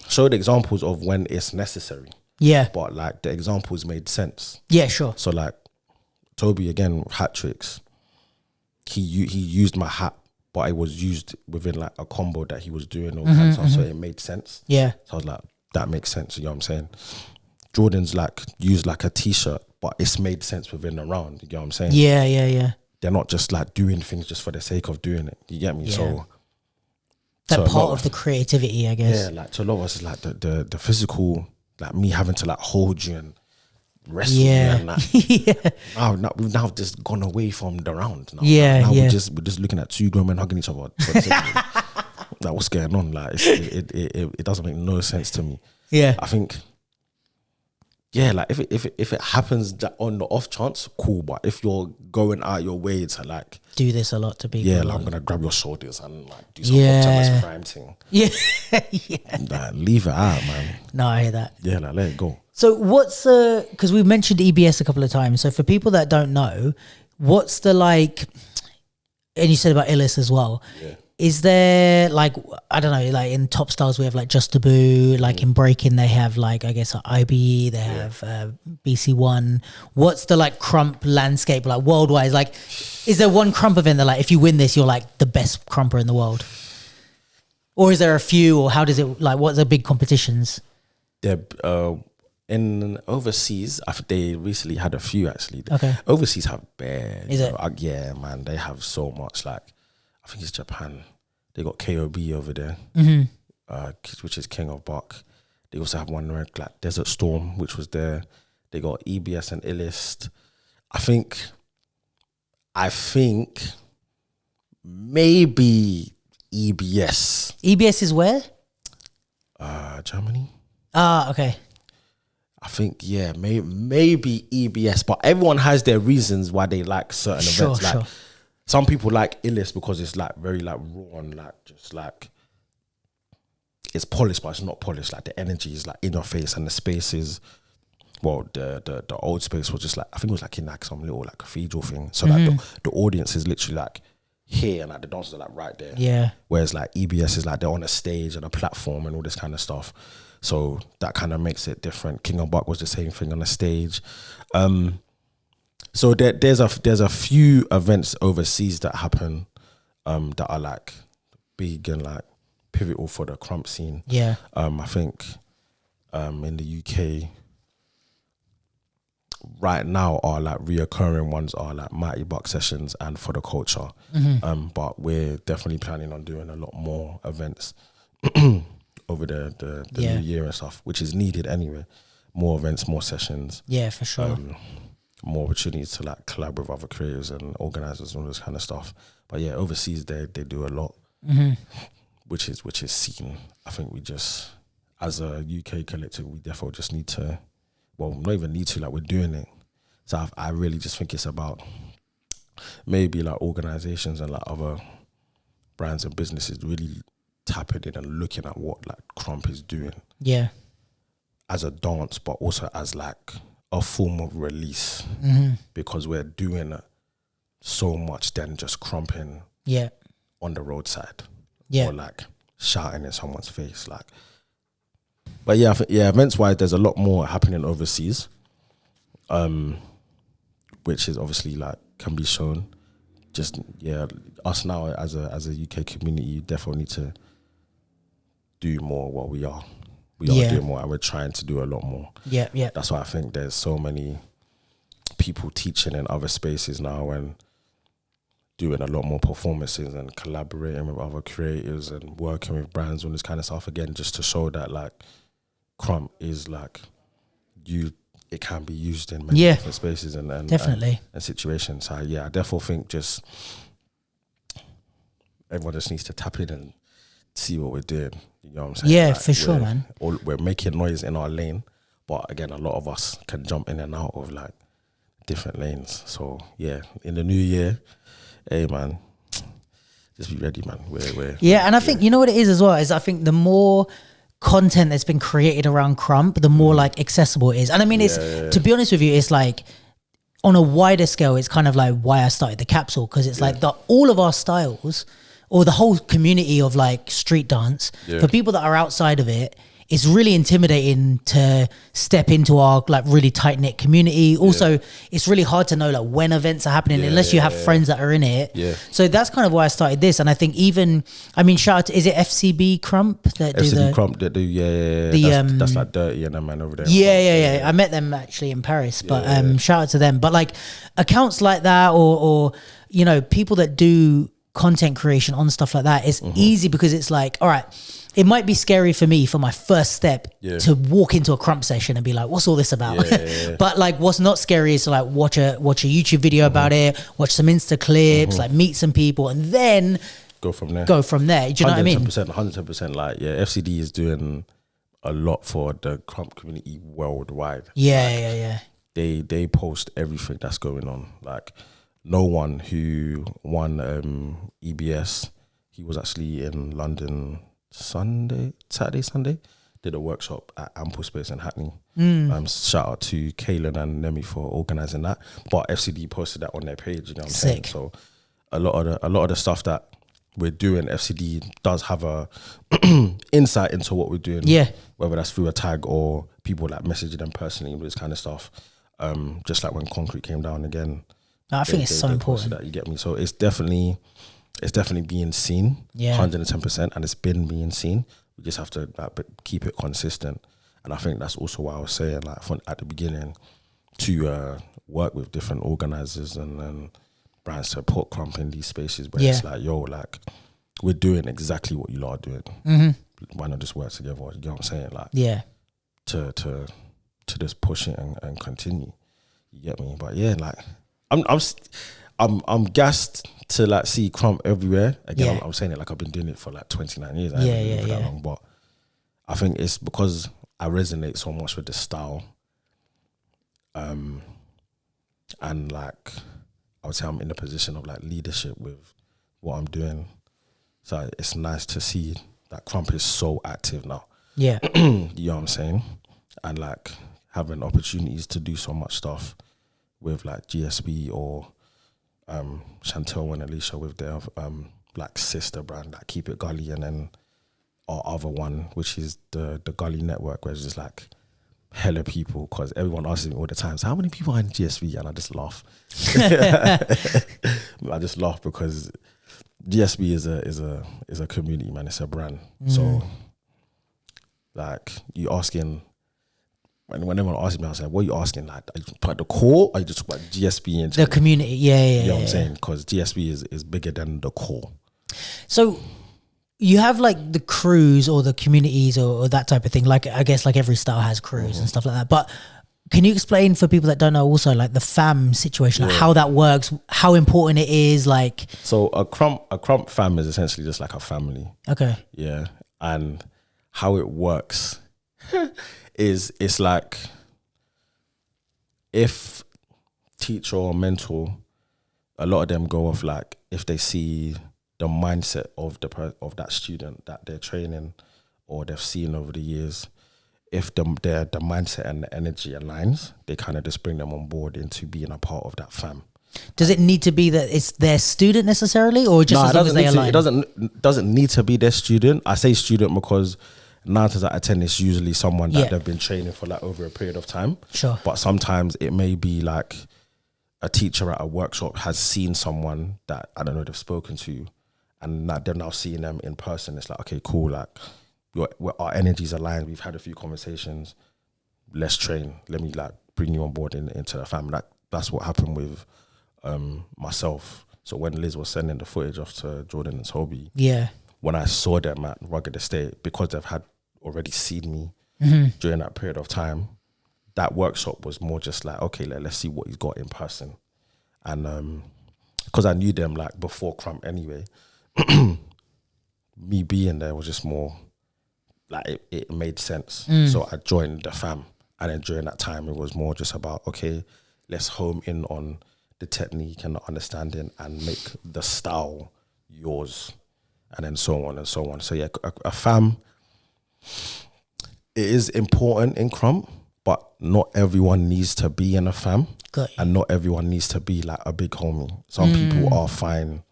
showed examples of when it's necessary. Yeah. But like the examples made sense. Yeah, sure. So like Toby, again, hat tricks, he used my hat, but it was used within like a combo that he was doing all kinds of stuff, so it made sense. Yeah. So I was like, that makes sense, you know what I'm saying? Jordan's like used like a t-shirt, but it's made sense within the round, you know what I'm saying? Yeah. They're not just like doing things just for the sake of doing it, you get me? Yeah. So that part of the creativity, I guess. Yeah, like to a lot of us, it's like the physical, like me having to like hold you and wrestle you, and like now we've now just gone away from the round. Now we're just looking at two grown men hugging each other. Like, what's going on? Like it doesn't make no sense to me. Yeah, I think. Yeah, like if it happens on the off chance, cool. But if you're going out your way to like do this a lot to people, like I'm gonna grab your shoulders and like do some Optimus Prime thing. Yeah. Like, leave it out, man. No, I hear that. Yeah, like let it go. So what's because we've mentioned EBS a couple of times. So for people that don't know, what's the like? And you said about Illis as well. Yeah. Is there like, I don't know, like in top styles we have like Just Taboo, like in breaking they have like, I guess IB, they have BC1. What's the like Crump landscape like worldwide? Like, is there one Crump event that like if you win this you're like the best Crumper in the world? Or is there a few, or how does it like, what's the big competitions? In overseas, they recently had a few actually. Okay. Overseas have bare. Is it? Yeah, man, they have so much. Like, I think it's Japan. They got KOB over there, which is King of Buck. They also have one like Desert Storm, which was there. They got EBS and Illist. I think maybe EBS. EBS is where? Germany. Okay. I think, maybe EBS, but everyone has their reasons why they like certain events. Like some people like Illist because it's like very like raw and like just like it's polished, but it's not polished. Like the energy is like in your face, and the space is, well, the old space was just like, I think it was like in like some little like cathedral thing. So like the audience is literally like here, and like the dancers are like right there. Yeah. Whereas like EBS is like they're on a stage and a platform and all this kind of stuff. So that kind of makes it different. King of Buck was the same thing on the stage. So there's a few events overseas that happen that are like big and like pivotal for the Crump scene. Yeah. I think in the UK, right now are like reoccurring ones are like Mighty Buck sessions and For the Culture. But we're definitely planning on doing a lot more events over the new year and stuff, which is needed anyway. More events, more sessions. Yeah, for sure. More opportunities to like collab with other creators and organizers and all this kind of stuff. But yeah, overseas they do a lot, which is seen. I think we just, as a UK collective, we therefore just need to, well, not even need to, like we're doing it. So I really just think it's about maybe like organizations and like other brands and businesses really tapping in and looking at what like Crump is doing. Yeah. As a dance, but also as like a form of release, because we're doing so much than just crumping on the roadside or like shouting in someone's face. Like, but yeah, events wise, there's a lot more happening overseas, which is obviously like can be shown. Just us now as a UK community definitely need to do more. What we are doing more, and we're trying to do a lot more. Yeah. That's why I think there's so many people teaching in other spaces now and doing a lot more performances and collaborating with other creators and working with brands and this kind of stuff. Again, just to show that like Crump is like it can be used in many different spaces and definitely and situations. So I therefore think just everyone just needs to tap in and see what we're doing. You know what I'm saying? Yeah, like, for sure, man. We're making noise in our lane, but again, a lot of us can jump in and out of like different lanes. So yeah, in the new year, hey man, just be ready, man. We're and I think you know what it is as well is I think the more content that's been created around Crump, the more like accessible it is. And I mean, it's to be honest with you, it's like on a wider scale, it's kind of like why I started the capsule, because it's like all of our styles or the whole community of like street dance for people that are outside of it. It's really intimidating to step into our like really tight knit community. Also, it's really hard to know like when events are happening unless you have friends that are in it. Yeah. So that's kind of why I started this. And I think shout out to, is it FCB Crump that do the Crump that do that's like Dirty and that man over there. Yeah. I met them actually in Paris, but shout out to them. But like accounts like that or you know, people that do content creation on stuff like that, it's easy because it's like, all right, it might be scary for me for my first step to walk into a Crump session and be like, what's all this about? But like what's not scary is to like watch a YouTube video about it, watch some Insta clips, like meet some people and then go from there. Do you know what I mean? 110%. Like FCD is doing a lot for the Crump community worldwide. They post everything that's going on. Like no one who won EBS, he was actually in London Saturday, Sunday, did a workshop at Ample Space in Hackney. Shout out to Kaylin and Nemi for organising that. But FCD posted that on their page, you know what I'm saying? So a lot of the stuff that we're doing, FCD does have a insight into what we're doing. Yeah. Whether that's through a tag or people like messaging them personally with this kind of stuff. Just like when Concrete came down again. I think it's so important. That, you get me? So it's definitely being seen, 110%, and it's been being seen. We just have to keep it consistent. And I think that's also why I was saying, like, at the beginning, to work with different organisers and brands to put Crump in these spaces where it's like, yo, like, we're doing exactly what you lot are doing. Why not just work together? You know what I'm saying? Like, to just push it and continue. You get me? But yeah, like, I'm gassed to like see Crump everywhere. Again, I'm saying it like I've been doing it for like 29 years. I haven't been doing it for that long, but I think it's because I resonate so much with the style. And like, I would say I'm in a position of like leadership with what I'm doing. So it's nice to see that Crump is so active now. Yeah. You know what I'm saying? And like having opportunities to do so much stuff with like GSB or Chantel and Alicia with their like sister brand, like Keep It Gully, and then our other one, which is the Gully Network, where it's just like hella people, because everyone asks me all the time, so how many people are in GSB? And I just laugh. I just laugh because GSB is a community, man. It's a brand. So like you asking when anyone asks me, I say, what are you asking? Like, are you talking about the core, or are you just talking about GSB and The community, yeah. You know what I'm saying? Because GSB is bigger than the core. So you have like the crews or the communities or that type of thing. Like, I guess like every style has crews and stuff like that. But can you explain for people that don't know also like the fam situation, like how that works, how important it is? Like, so a crump fam is essentially just like a family. Okay. Yeah. And how it works is it's like if teacher or mentor, a lot of them go off like if they see the mindset of that student that they're training or they've seen over the years, if the mindset and the energy aligns, they kind of just bring them on board into being a part of that fam. Does it need to be that it's their student necessarily, or just as long as they align? It doesn't need to be their student. I say student because 9 times out of 10 it's usually someone that they've been training for like over a period of time. Sure. But sometimes it may be like a teacher at a workshop has seen someone that, I don't know, they've spoken to, and they're now seeing them in person. It's like, okay, cool, like our energies aligned. We've had a few conversations. Let's train. Let me like bring you on board into the family. That's what happened with myself. So when Liz was sending the footage off to Jordan and Toby, when I saw them at Rugged Estate, because they've had already seen me during that period of time, that workshop was more just like, okay, let's see what he's got in person. And because I knew them like before Crump anyway, me being there was just more like it made sense. So I joined the fam, and then during that time it was more just about, okay, let's home in on the technique and the understanding and make the style yours, and then so on and so on. So yeah, a fam, it is important in Crump, but not everyone needs to be in a fam, and not everyone needs to be like a big homie. Some people are fine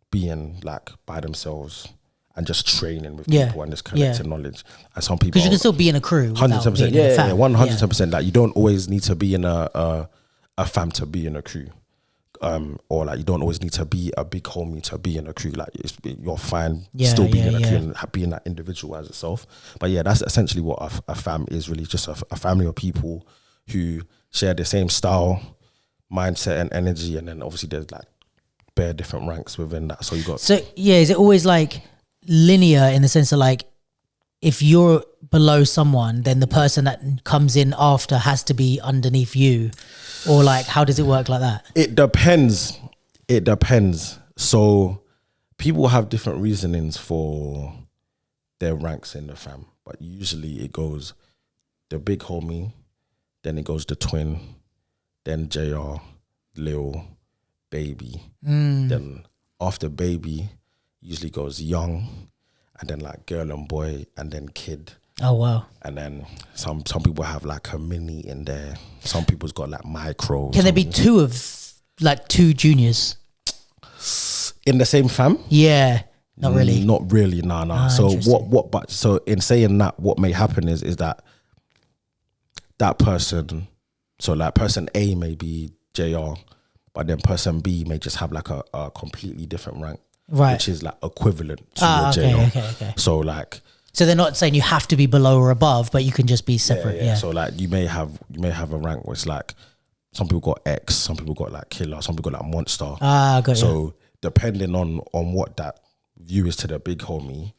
being like by themselves and just training with people and just collecting knowledge. And some people, because you can still be in a crew, 100%, 100%. Like you don't always need to be in a fam to be in a crew, or like you don't always need to be a big homie to be in a crew. Like you're fine still being in a crew and being that individual as itself. But yeah, that's essentially what a fam is really, just a family of people who share the same style, mindset and energy. And then obviously there's like bare different ranks within that. So you got, so yeah, is it always like linear in the sense of like, if you're below someone, then the person that comes in after has to be underneath you? Or like, how does it work like that? It depends. So people have different reasonings for their ranks in the fam, but usually it goes the big homie, then it goes the twin, then JR, Lil, baby. Then after baby, usually goes young, and then like girl and boy, and then kid. Oh wow! And then some people have like a mini in there. Some people's got like micro. Can there be two juniors in the same fam? Yeah, not really. Not really. No. So what? But so in saying that, what may happen is that person. So like person A may be JR, but then person B may just have like a completely different rank, right? Which is like equivalent to your JR. Okay. So like. So they're not saying you have to be below or above, but you can just be separate. Yeah. So like you may have a rank where it's like some people got X, some people got like killer, some people got like monster. Got you. So depending on what that view is to the big homie,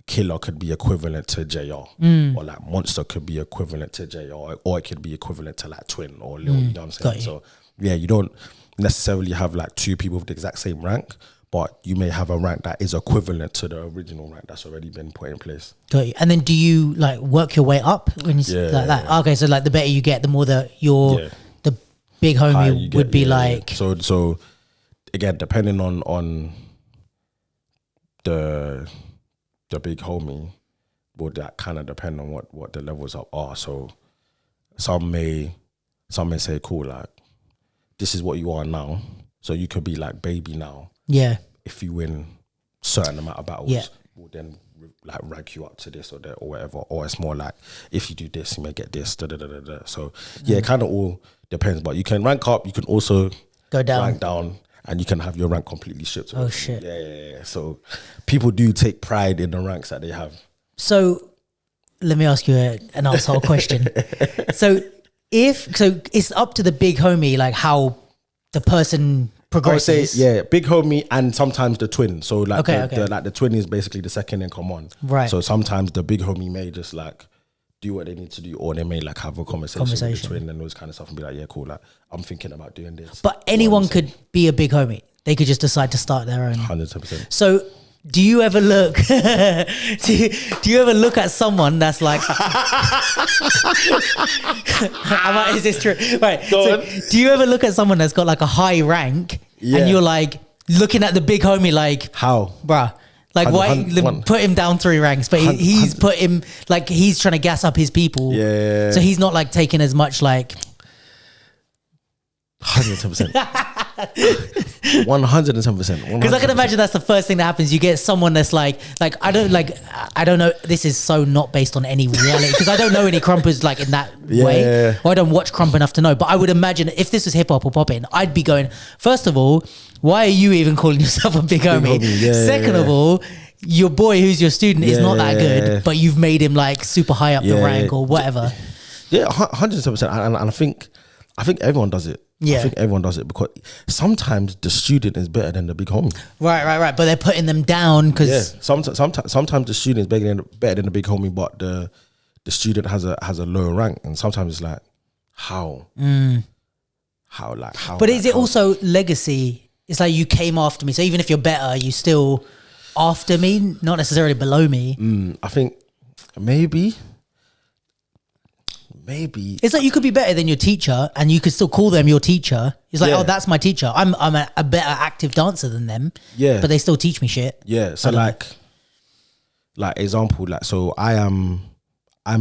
killer could be equivalent to JR, or like monster could be equivalent to JR, or it could be equivalent to like twin or Lil. You know what I'm saying? So yeah, you don't necessarily have like two people with the exact same rank, but you may have a rank that is equivalent to the original rank that's already been put in place. Got you. And then do you like work your way up when you like that? Yeah. Okay, so like the better you get, the more the big homie would be like. So again, depending on the big homie, would that kind of depend on what the levels are. So some may say, cool, like this is what you are now. So you could be like baby now. Yeah. If you win certain amount of battles, we'll then like rank you up to this or that or whatever. Or it's more like if you do this, you may get this. So yeah, it kind of all depends. But you can rank up. You can also go down, rank down, and you can have your rank completely stripped. Oh shit! Yeah. So people do take pride in the ranks that they have. So let me ask you an asshole question. So it's up to the big homie, like how the person I would progresses. say, big homie and sometimes the twin. So like, Okay. the twin is basically the second in command. Right. So sometimes the big homie may just like do what they need to do, or they may like have a conversation with the twin and those kind of stuff, and be like, yeah, cool. Like, I'm thinking about doing this. But anyone could be a big homie. They could just decide to start their own. 100%. So do you ever look? do you ever look at someone that's like? Is this true? Right. So do you ever look at someone that's got like a high rank, and you're like looking at the big homie like, how, bruh? Like, why put him down 3 ranks? But he's put him like he's trying to gas up his people. Yeah. So he's not like taking as much like. 110%. 110%. Because I can imagine that's the first thing that happens. You get someone that's like I don't know. This is so not based on any reality because I don't know any Crumpers like in that way. Or I don't watch Crump enough to know. But I would imagine if this was hip hop or popping, I'd be going, first of all, why are you even calling yourself a big homie? Second of all, your boy who's your student is not that good, but you've made him like super high up the rank or whatever. Yeah, 110%. And I think everyone does it. Yeah. I think everyone does it because sometimes the student is better than the big homie. Right. But they're putting them down because sometimes the student is better than the big homie, but the student has a lower rank, and sometimes it's like how. But is it also legacy? It's like you came after me, so even if you're better, you still after me, not necessarily below me. I think maybe. It's like you could be better than your teacher and you could still call them your teacher. It's like, oh, that's my teacher. I'm a better active dancer than them. Yeah. But they still teach me shit. Yeah. So like example, like, so I'm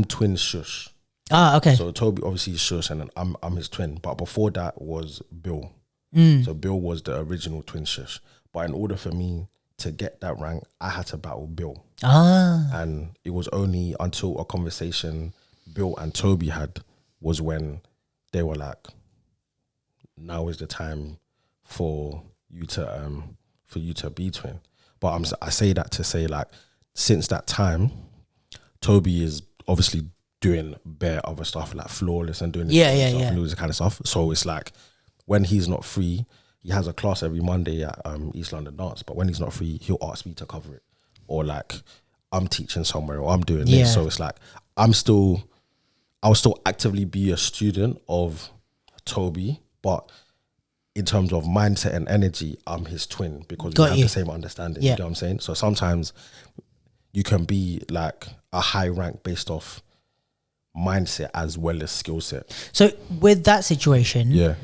twin Shush. Ah, okay. So Toby obviously is Shush and then I'm his twin. But before that was Bill. So Bill was the original twin Shush. But in order for me to get that rank, I had to battle Bill. And it was only until a conversation Bill and Toby had was when they were like, now is the time for you to be twin. But I say that to say, like, since that time, Toby is obviously doing bare other stuff like Flawless and doing and all this kind of stuff. So it's like when he's not free, he has a class every Monday at East London Dance. But when he's not free, he'll ask me to cover it, or like I'm teaching somewhere or I'm doing this. So it's like I'll still actively be a student of Toby, but in terms of mindset and energy, I'm his twin because we have the same understanding. You know what I'm saying? So sometimes you can be like a high rank based off mindset as well as skill set. So with that situation,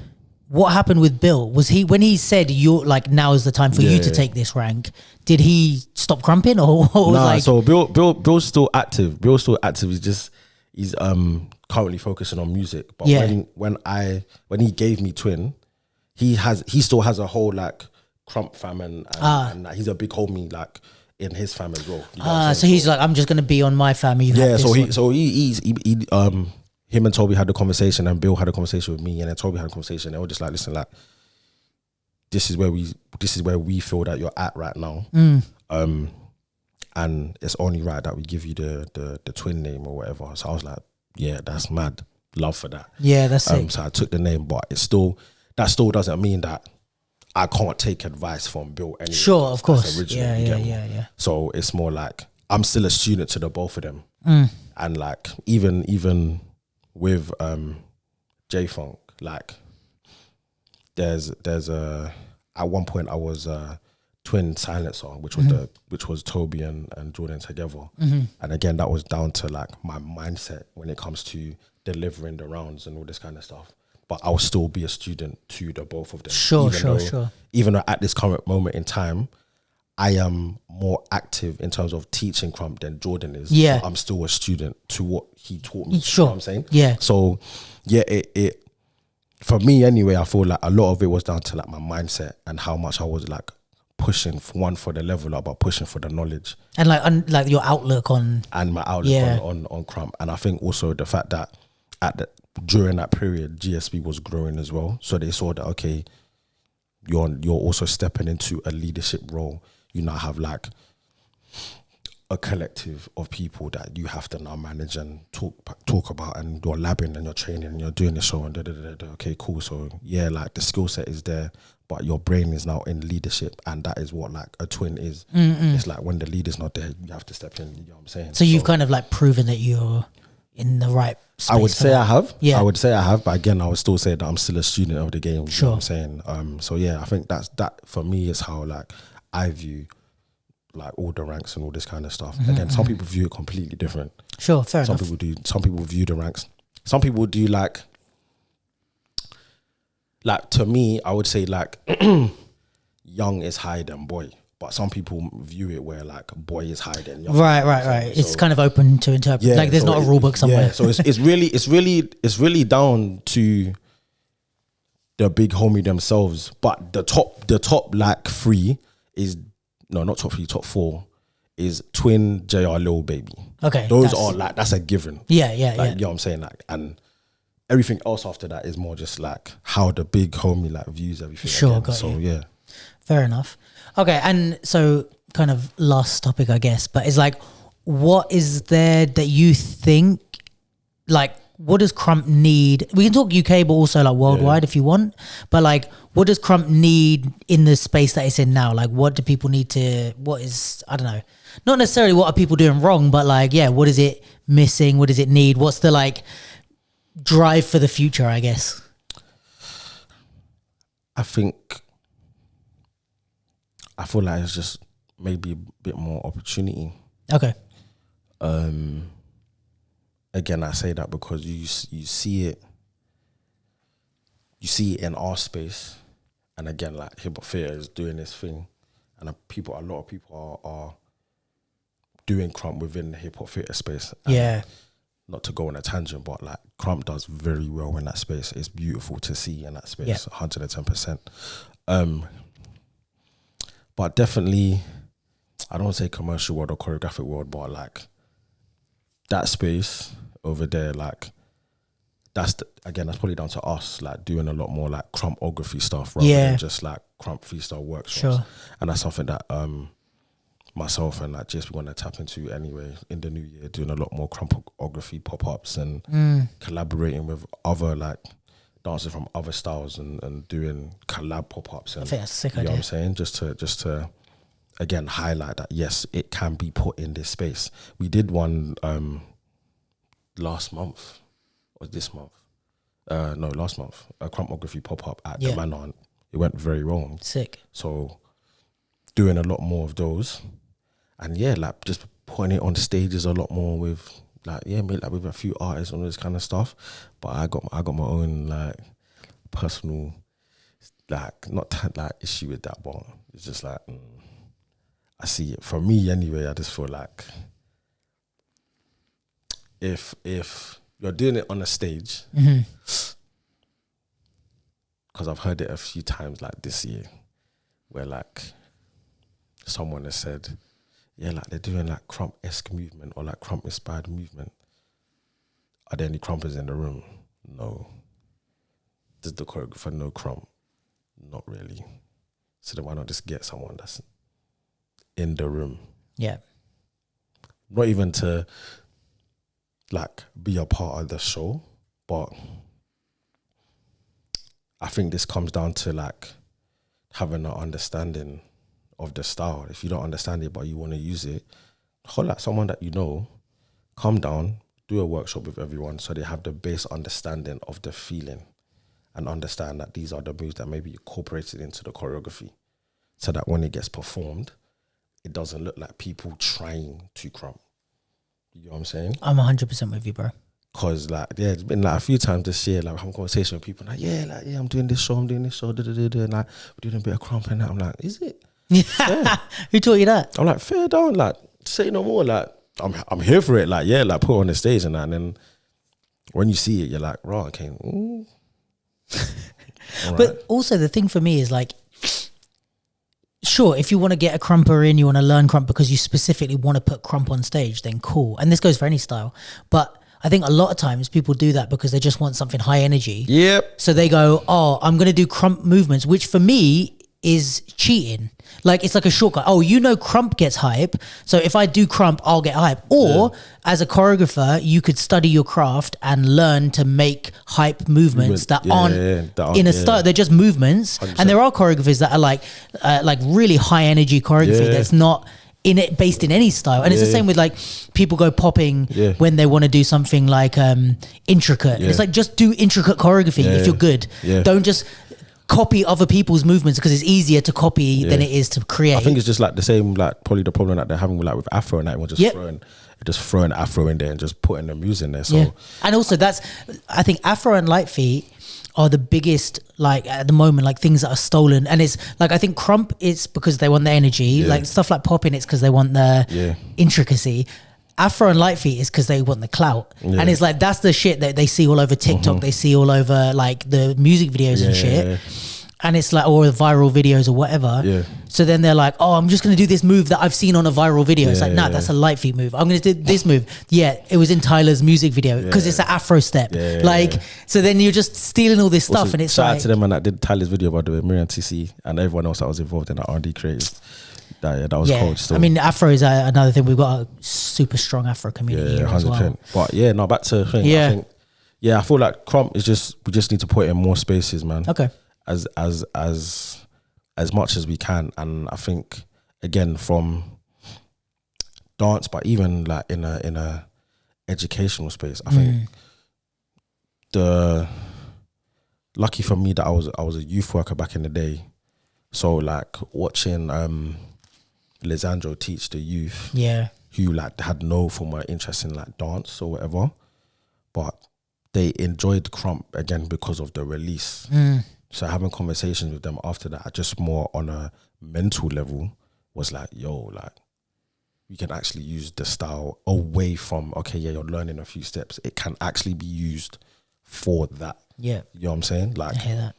what happened with Bill? Was he, when he said you're like, now is the time for you to take this rank, did he stop crumping or was like? So Bill's still active. He's currently focusing on music. But when he gave me twin, he still has a whole like Crump fam and he's a big homie like in his fam as well. You know so he's like, I'm just gonna be on my fam. Him and Toby had the conversation and Bill had a conversation with me and then Toby had a conversation. They were just like, listen, like this is where we feel that you're at right now. And it's only right that we give you the twin name or whatever. So I was like, yeah, that's mad. Love for that. Yeah, that's it. So I took the name, but that still doesn't mean that I can't take advice from Bill anyway. Sure, of course. Original, yeah. So it's more like I'm still a student to the both of them. And like even with J-Funk, like there's a at one point I was twin silencer, which was Toby and Jordan together. And again, that was down to like my mindset when it comes to delivering the rounds and all this kind of stuff. But I'll still be a student to the both of them. Sure. Even though at this current moment in time, I am more active in terms of teaching Crump than Jordan is. Yeah. I'm still a student to what he taught me. Sure. You know what I'm saying? Yeah. So yeah, it for me anyway, I feel like a lot of it was down to like my mindset and how much I was like pushing for the level up, but pushing for the knowledge. And like your outlook on... And my outlook on Crump. And I think also the fact that during that period, GSB was growing as well. So they saw that, okay, you're also stepping into a leadership role. You now have like a collective of people that you have to now manage and talk about, and you're labbing and you're training and you're doing the show and okay, cool. So yeah, like the skill set is there, but your brain is now in leadership, and that is what like a twin is. It's like when the leader's not there, you have to step in. You know what I'm saying? So you've kind of like proven that you're in the right space. I would say that. I have. Yeah. I would say I have, but again, I would still say that I'm still a student of the game. You Sure. know what I'm saying? So yeah, I think that for me is how like I view like all the ranks and all this kind of stuff. Again, some people view it completely different. Sure, fair Some enough. people do. Some people view the ranks. Some people do like to me, I would say like young is higher than boy. But some people view it where like boy is higher than young. Right. It's kind of open to interpret. Yeah, like there's so not a rule book somewhere. Yeah, so it's really down to the big homie themselves. But the top like three is not top three, top four is twin, JR, Lil Baby. Okay, those are like that's a given. Yeah. You know what I'm saying? Like, and everything else after that is more just like how the big homie like views everything. Sure, again. got So you. yeah. Fair enough. Okay, and so kind of last topic, I guess, but it's like, what is there that you think, like, what does Crump need? We can talk UK, but also like worldwide if you want. But like, what does Crump need in the space that it's in now? Like, what do people need to? What is, I don't know, not necessarily what are people doing wrong, but like, yeah, what is it missing? What does it need? What's the like drive for the future? I guess. I feel like it's just maybe a bit more opportunity. Okay. Again, I say that because you see it in our space, and again, like hip hop theater is doing this thing, and a lot of people are doing Crump within the hip hop theater space. And Yeah. Not to go on a tangent, but like Crump does very well in that space. It's beautiful to see in that space, 110%. But definitely, I don't want to say commercial world or choreographic world, but like that space over there, like that's probably down to us, like doing a lot more like Crumpography stuff rather than just like Crump freestyle workshops. Sure. And that's something that myself and like JSP want to tap into anyway in the new year, doing a lot more Crumpography pop-ups and collaborating with other like dancers from other styles and doing collab pop-ups. And I think that's a sick you know idea. what I'm saying? Just to again highlight that yes, it can be put in this space. We did one last month or this month. Last month. A Crumpography pop-up at the Manor, and it went very well. Sick. So doing a lot more of those. And yeah, like just putting it on stages a lot more with with a few artists and all this kind of stuff. But I got my own like personal issue with that, but it's just like I see it for me anyway. I just feel like if you're doing it on a stage, because I've heard it a few times like this year, where like someone has said, yeah, like they're doing like Crump-esque movement or like Crump-inspired movement. Are there any Crumpers in the room? No. Does the choreographer know Crump? Not really. So then why not just get someone that's in the room? Yeah. Not even to like be a part of the show, but I think this comes down to like having an understanding of the style. If you don't understand it but you want to use it, holler at someone that you know, come down, do a workshop with everyone so they have the base understanding of the feeling and understand that these are the moves that may be incorporated into the choreography so that when it gets performed, it doesn't look like people trying to Crump. You know what I'm saying? I'm 100% with you, bro. Because like, yeah, it's been like a few times this year, like I'm having conversation with people like, I'm doing this show, and like we're doing a bit of Crump and that. I'm like, is it? Yeah. Who taught you that? I'm like, fair down, like say no more, like I'm here for it, like like put it on the stage and that, and then when you see it, you're like, right, okay. But also the thing for me is like, sure, if you want to get a Crumper in, you want to learn Crump because you specifically want to put Crump on stage, then cool. And this goes for any style. But I think a lot of times people do that because they just want something high energy. Yep. So they go, oh, I'm going to do Crump movements, which for me is cheating. Like it's like a shortcut. Oh, you know, Krump gets hype, so if I do Krump, I'll get hype. Or as a choreographer, you could study your craft and learn to make hype movements that aren't in a style. They're just movements. 100%. And there are choreographers that are like really high energy choreography that's not in it based in any style. And it's the same with like people go popping when they want to do something like intricate. It's like just do intricate choreography if you're good. Don't just copy other people's movements because it's easier to copy than it is to create. I think it's just like the same, like probably the problem that they're having with like with Afro and that was just throwing Afro in there and just putting the music in there. So and also I think Afro and light feet are the biggest, like at the moment, like things that are stolen. And it's like, I think Krump is because they want the energy, like stuff like popping, it's because they want the intricacy. Afro and light feet is because they want the clout. And it's like, that's the shit that they see all over TikTok. They see all over like the music videos and shit. And it's like, or viral videos or whatever. So then they're like, oh, I'm just going to do this move that I've seen on a viral video. It's like, nah, that's a light feet move. I'm going to do this move. Yeah, it was in Tyler's music video because it's an Afro step. So then you're just stealing all this stuff. And it's shout like, out to them man that did Tyler's video, by the way, Miriam TC and everyone else that was involved in that R&D creators. That was cold still. I mean, Afro is another thing. We've got a super strong Afro community here 100%. As well. But back to the thing. I think, I feel like Crump is we just need to put it in more spaces, man. Okay. As much as we can. And I think, again, from dance, but even like in a educational space, I think lucky for me that I was a youth worker back in the day. So like watching Lisandro teach the youth who like had no formal interest in like dance or whatever, but they enjoyed Crump again because of the release. So having conversations with them after that, just more on a mental level, was like, yo, like we can actually use the style away from, okay, you're learning a few steps. It can actually be used for that. Yeah. You know what I'm saying? Like, I hear that.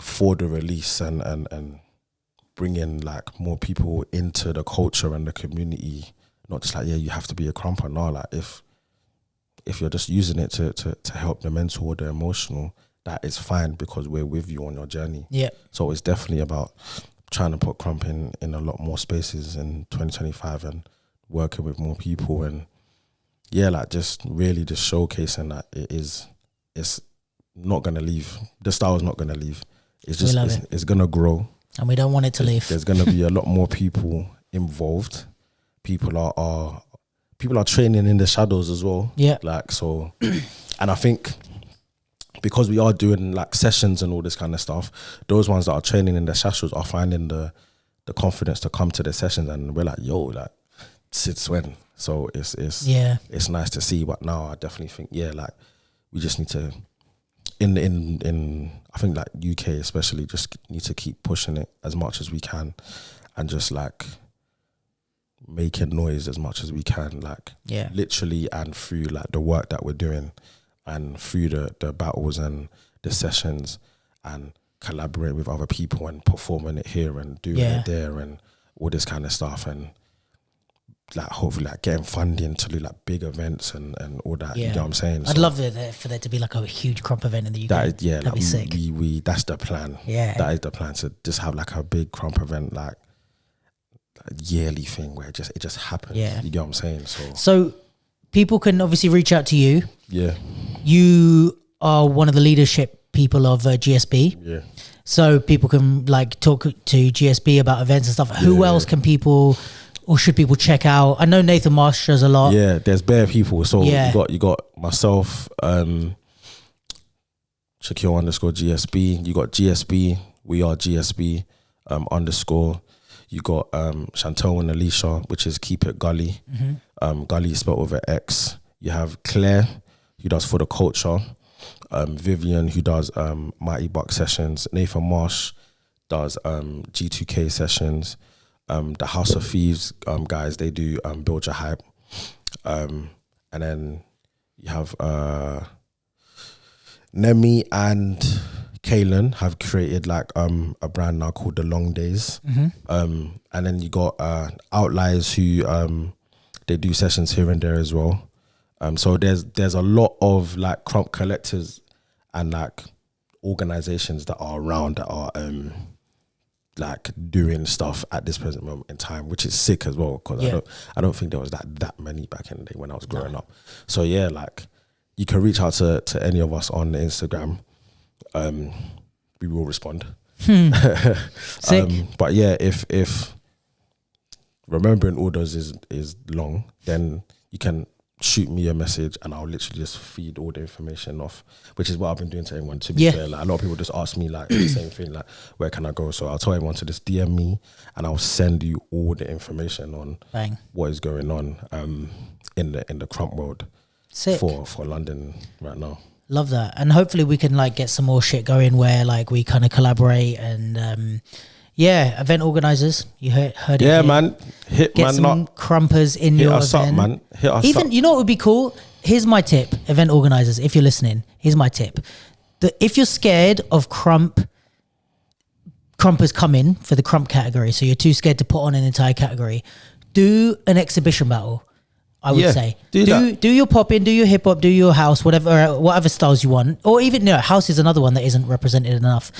For the release and bringing like more people into the culture and the community. Not just like, you have to be a crumper. No, like if you're just using it to help the mental or the emotional, that is fine because we're with you on your journey. Yeah. So it's definitely about trying to put Crump in a lot more spaces in 2025 and working with more people and like just really just showcasing that it's not gonna leave. The style is not gonna leave. It's just it's gonna grow. And we don't want it to leave. There's gonna be a lot more people involved. People are training in the shadows as well. Yeah. Like so and I think because we are doing like sessions and all this kind of stuff, those ones that are training in the shadows are finding the confidence to come to the sessions, and we're like, yo, like since when? So it's nice to see. But now I definitely think like we just need to in I think like UK especially just need to keep pushing it as much as we can and just like making noise as much as we can, like literally and through like the work that we're doing and through the battles and the sessions and collaborate with other people and performing it here and doing it there and all this kind of stuff and like hopefully like getting funding to do like big events and all that. You know what I'm saying? I'd love for there to be like a huge Crump event in the UK. That'd like be sick. We that's the plan. Yeah, that is the plan, to just have like a big Crump event, like a yearly thing where it just happens. Yeah, you get what I'm saying? So people can obviously reach out to you. Yeah, you are one of the leadership people of GSB. Yeah. So people can like talk to GSB about events and stuff. Who else can people or should people check out? I know Nathan Marsh does a lot. Yeah, there's bare people. So you got myself, Shaquille _ GSB. You got GSB. We are GSB _ You got Chantel and Alicia, which is Keep It Gully. Mm-hmm. Gully is spelled with an X. You have Claire, who does For the Culture. Vivian, who does Mighty Buck sessions. Nathan Marsh does G2K sessions. The House of Thieves guys, they do Build Your Hype. And then you have Nemi and Kaylin have created like a brand now called The Long Days. Mm-hmm. And then you got Outliers who they do sessions here and there as well. So there's a lot of like Crump collectors and like organizations that are around that are like doing stuff at this present moment in time, which is sick as well, because I don't think there was that many back in the day when I was growing up. So yeah, like you can reach out to any of us on Instagram. We will respond. Sick. But yeah, if remembering all those is long, then you can shoot me a message and I'll literally just feed all the information off, which is what I've been doing to everyone. To be fair, like a lot of people just ask me like the same thing, like where can I go? So I'll tell everyone to just DM me and I'll send you all the information on what is going on in the Crump world. Sick. for London right now. Love that. And hopefully we can like get some more shit going where like we kind of collaborate and event organizers. You heard it. Yeah, here. man. Get some crumpers in your event. Hit us up, man. Hit us Even, up. you know what would be cool? Here's my tip, event organizers, if you're listening. Here's my tip. If you're scared of crumpers coming for the Crump category, so you're too scared to put on an entire category, do an exhibition battle. I would say do your pop in, do your hip hop, do your house, whatever styles you want, or even house is another one that isn't represented enough.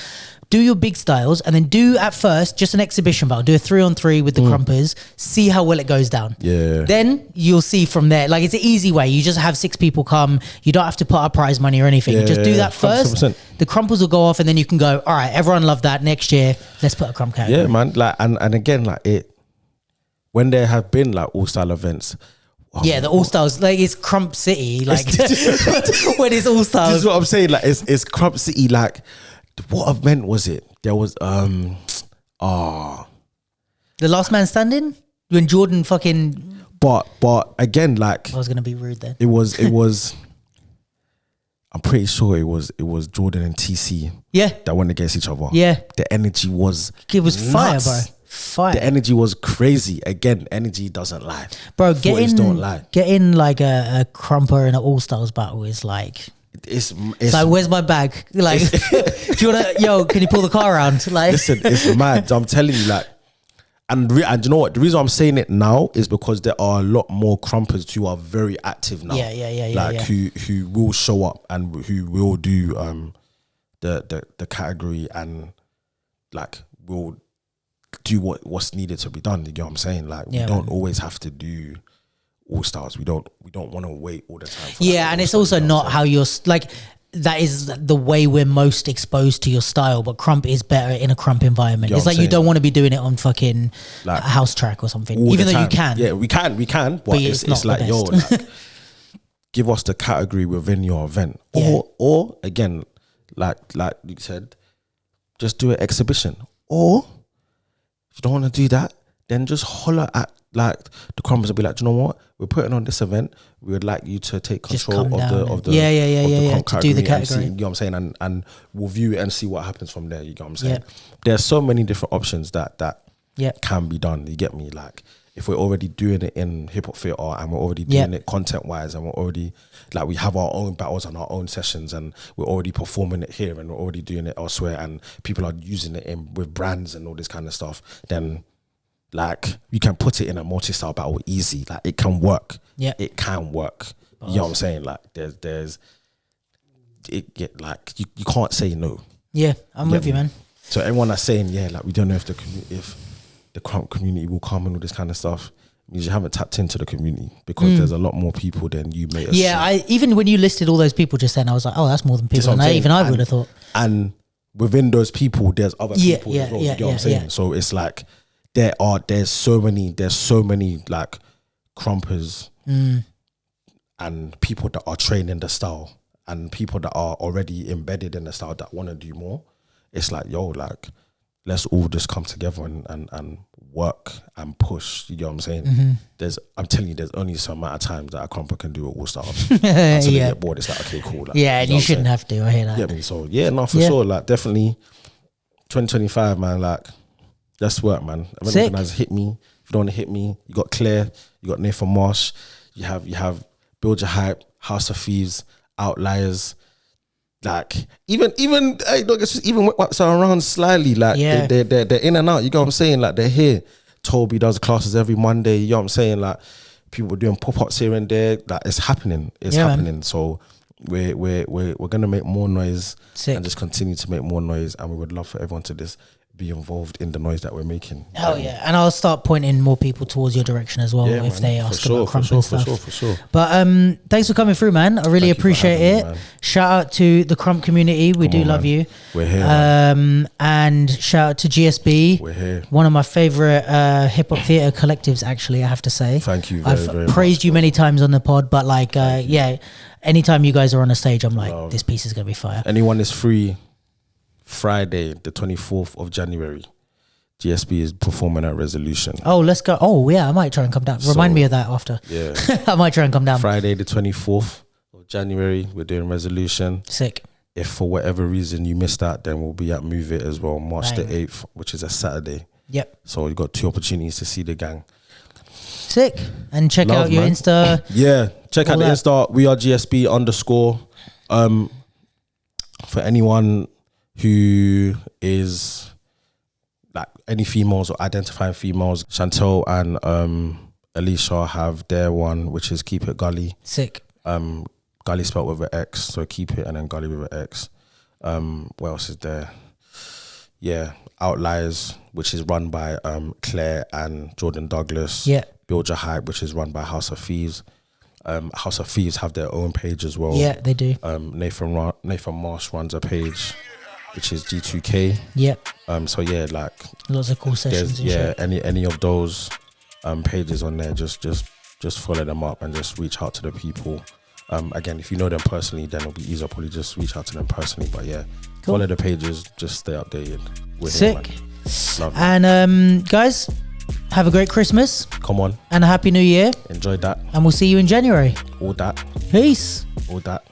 Do your big styles and then do at first just an exhibition battle. Do a 3-on-3 with the crumpers. See how well it goes down. Yeah. Then you'll see from there. Like it's an easy way. You just have 6 people come. You don't have to put up prize money or anything. You just do that first. 100%. The crumpers will go off and then you can go, all right, everyone loved that. Next year, let's put a crump category. Yeah, man. Like and again, like when there have been like all style events. The All Stars, like it's Crump City, like when it's All Stars. This is what I'm saying. Like it's Crump City. Like what event was it? There was The Last Man Standing when Jordan fucking. But again, like I was gonna be rude then. It was. I'm pretty sure it was Jordan and TC. Yeah. That went against each other. Yeah. The energy was. It was nuts. fire, bro. Fire. The energy was crazy. Again, energy doesn't lie. Bro, don't lie. Getting like a crumper in an All Stars battle is like it's like, where's my bag? Like, do you wanna can you pull the car around? Like, listen, it's mad. I'm telling you, like, and you know what? The reason I'm saying it now is because there are a lot more crumpers who are very active now. Yeah. Who will show up and who will do the category and like will do what's needed to be done. You know what I'm saying? Like we don't always have to do all stars. We don't want to wait all the time. And it's also not how you're like. That is the way we're most exposed to your style, but Crump is better in a Crump environment. It's like you don't want to be doing it on fucking like house track or something, even though you can. Yeah, we can, but it's like like, give us the category within your event, or again, like you said, just do an exhibition, or if you don't want to do that, then just holler at like the Crumpers and be like, do you know what? We're putting on this event. We would like you to take control of the Crump to do the category. See, you know what I'm saying? And we'll view it and see what happens from there. You know what I'm saying? There's so many different options that can be done. You get me? Like if we're already doing it in hip hop theater and we're already doing it content wise, and we're already like we have our own battles and our own sessions, and we're already performing it here and we're already doing it elsewhere, and people are using it with brands and all this kind of stuff, then like you can put it in a multi-style battle easy. Like it can work. Yeah, it can work. You know what I'm saying? Like there's it like you can't say no. Yeah, I'm with you, man. So everyone that's saying like we don't know if the Crump community will come and all this kind of stuff, means you haven't tapped into the community, because there's a lot more people than you may assume. Yeah, even when you listed all those people just then, I was like, oh, that's more than people than I would have thought. And within those people, there's other people as well. You know what I'm saying? So it's like there's so many like crumpers and people that are trained in the style and people that are already embedded in the style that want to do more. It's like, like let's all just come together and work and push. You know what I'm saying? I'm telling you, there's only some amount of times that a crumper can do it all stars. Until they get bored, it's like, okay, cool. Like, and you shouldn't have to. I hear that. Yeah, so for sure. Like definitely 2025, man, like let's work, man. Event organizers, hit me. If you don't want to hit me, you got Claire, you got Nathan Marsh, you have Build Your Hype, House of Thieves, Outliers. Like even whips are around slyly. Like they're in and out. You know what I'm saying? Like they're here. Toby does classes every Monday. You know what I'm saying? Like people doing pop-ups here and there. Like it's happening. It's happening. Man. So we're gonna make more noise and just continue to make more noise. And we would love for everyone to just be involved in the noise that we're making. Oh yeah, and I'll start pointing more people towards your direction as well if they ask about Crump and stuff. For sure. But thanks for coming through, man. I really appreciate it. Me, shout out to the Crump community. We do love you. We're here. And shout out to GSB. We're here. One of my favorite hip hop theater collectives, actually, I have to say. Thank you. I've praised you many times on the pod, but like, anytime you guys are on a stage, I'm like, this piece is gonna be fire. Anyone is free. Friday, the 24th of January, GSB is performing at Resolution. Oh, let's go. Oh, yeah, I might try and come down. Remind me of that after. Yeah. I might try and come down. Friday, the 24th of January, we're doing Resolution. Sick. If for whatever reason you missed that, then we'll be at Move It as well, March the 8th, which is a Saturday. Yep. So you've got 2 opportunities to see the gang. Sick. And check out your Insta. Yeah, check out the Insta. We are GSB _. For anyone who is like any females or identifying females, Chantel and Alicia have their one, which is Keep It Gully. Sick. Gully spelled with an X, so keep it and then Gully with an X. What else is there? Yeah, Outliers, which is run by Claire and Jordan Douglas. Yeah. Build Your Hype, which is run by House of Thieves. House of Thieves have their own page as well. Yeah, they do. Nathan Marsh runs a page, which is G2K. Yep. So yeah, like lots of cool sessions. Any of those pages on there, just follow them up and just reach out to the people. Again, if you know them personally, then it'll be easier. Probably just reach out to them personally. But yeah, follow the pages. Just stay updated. We're sick. Here, love you. And guys, have a great Christmas. Come on. And a happy New Year. Enjoy that. And we'll see you in January. All that. Peace. All that.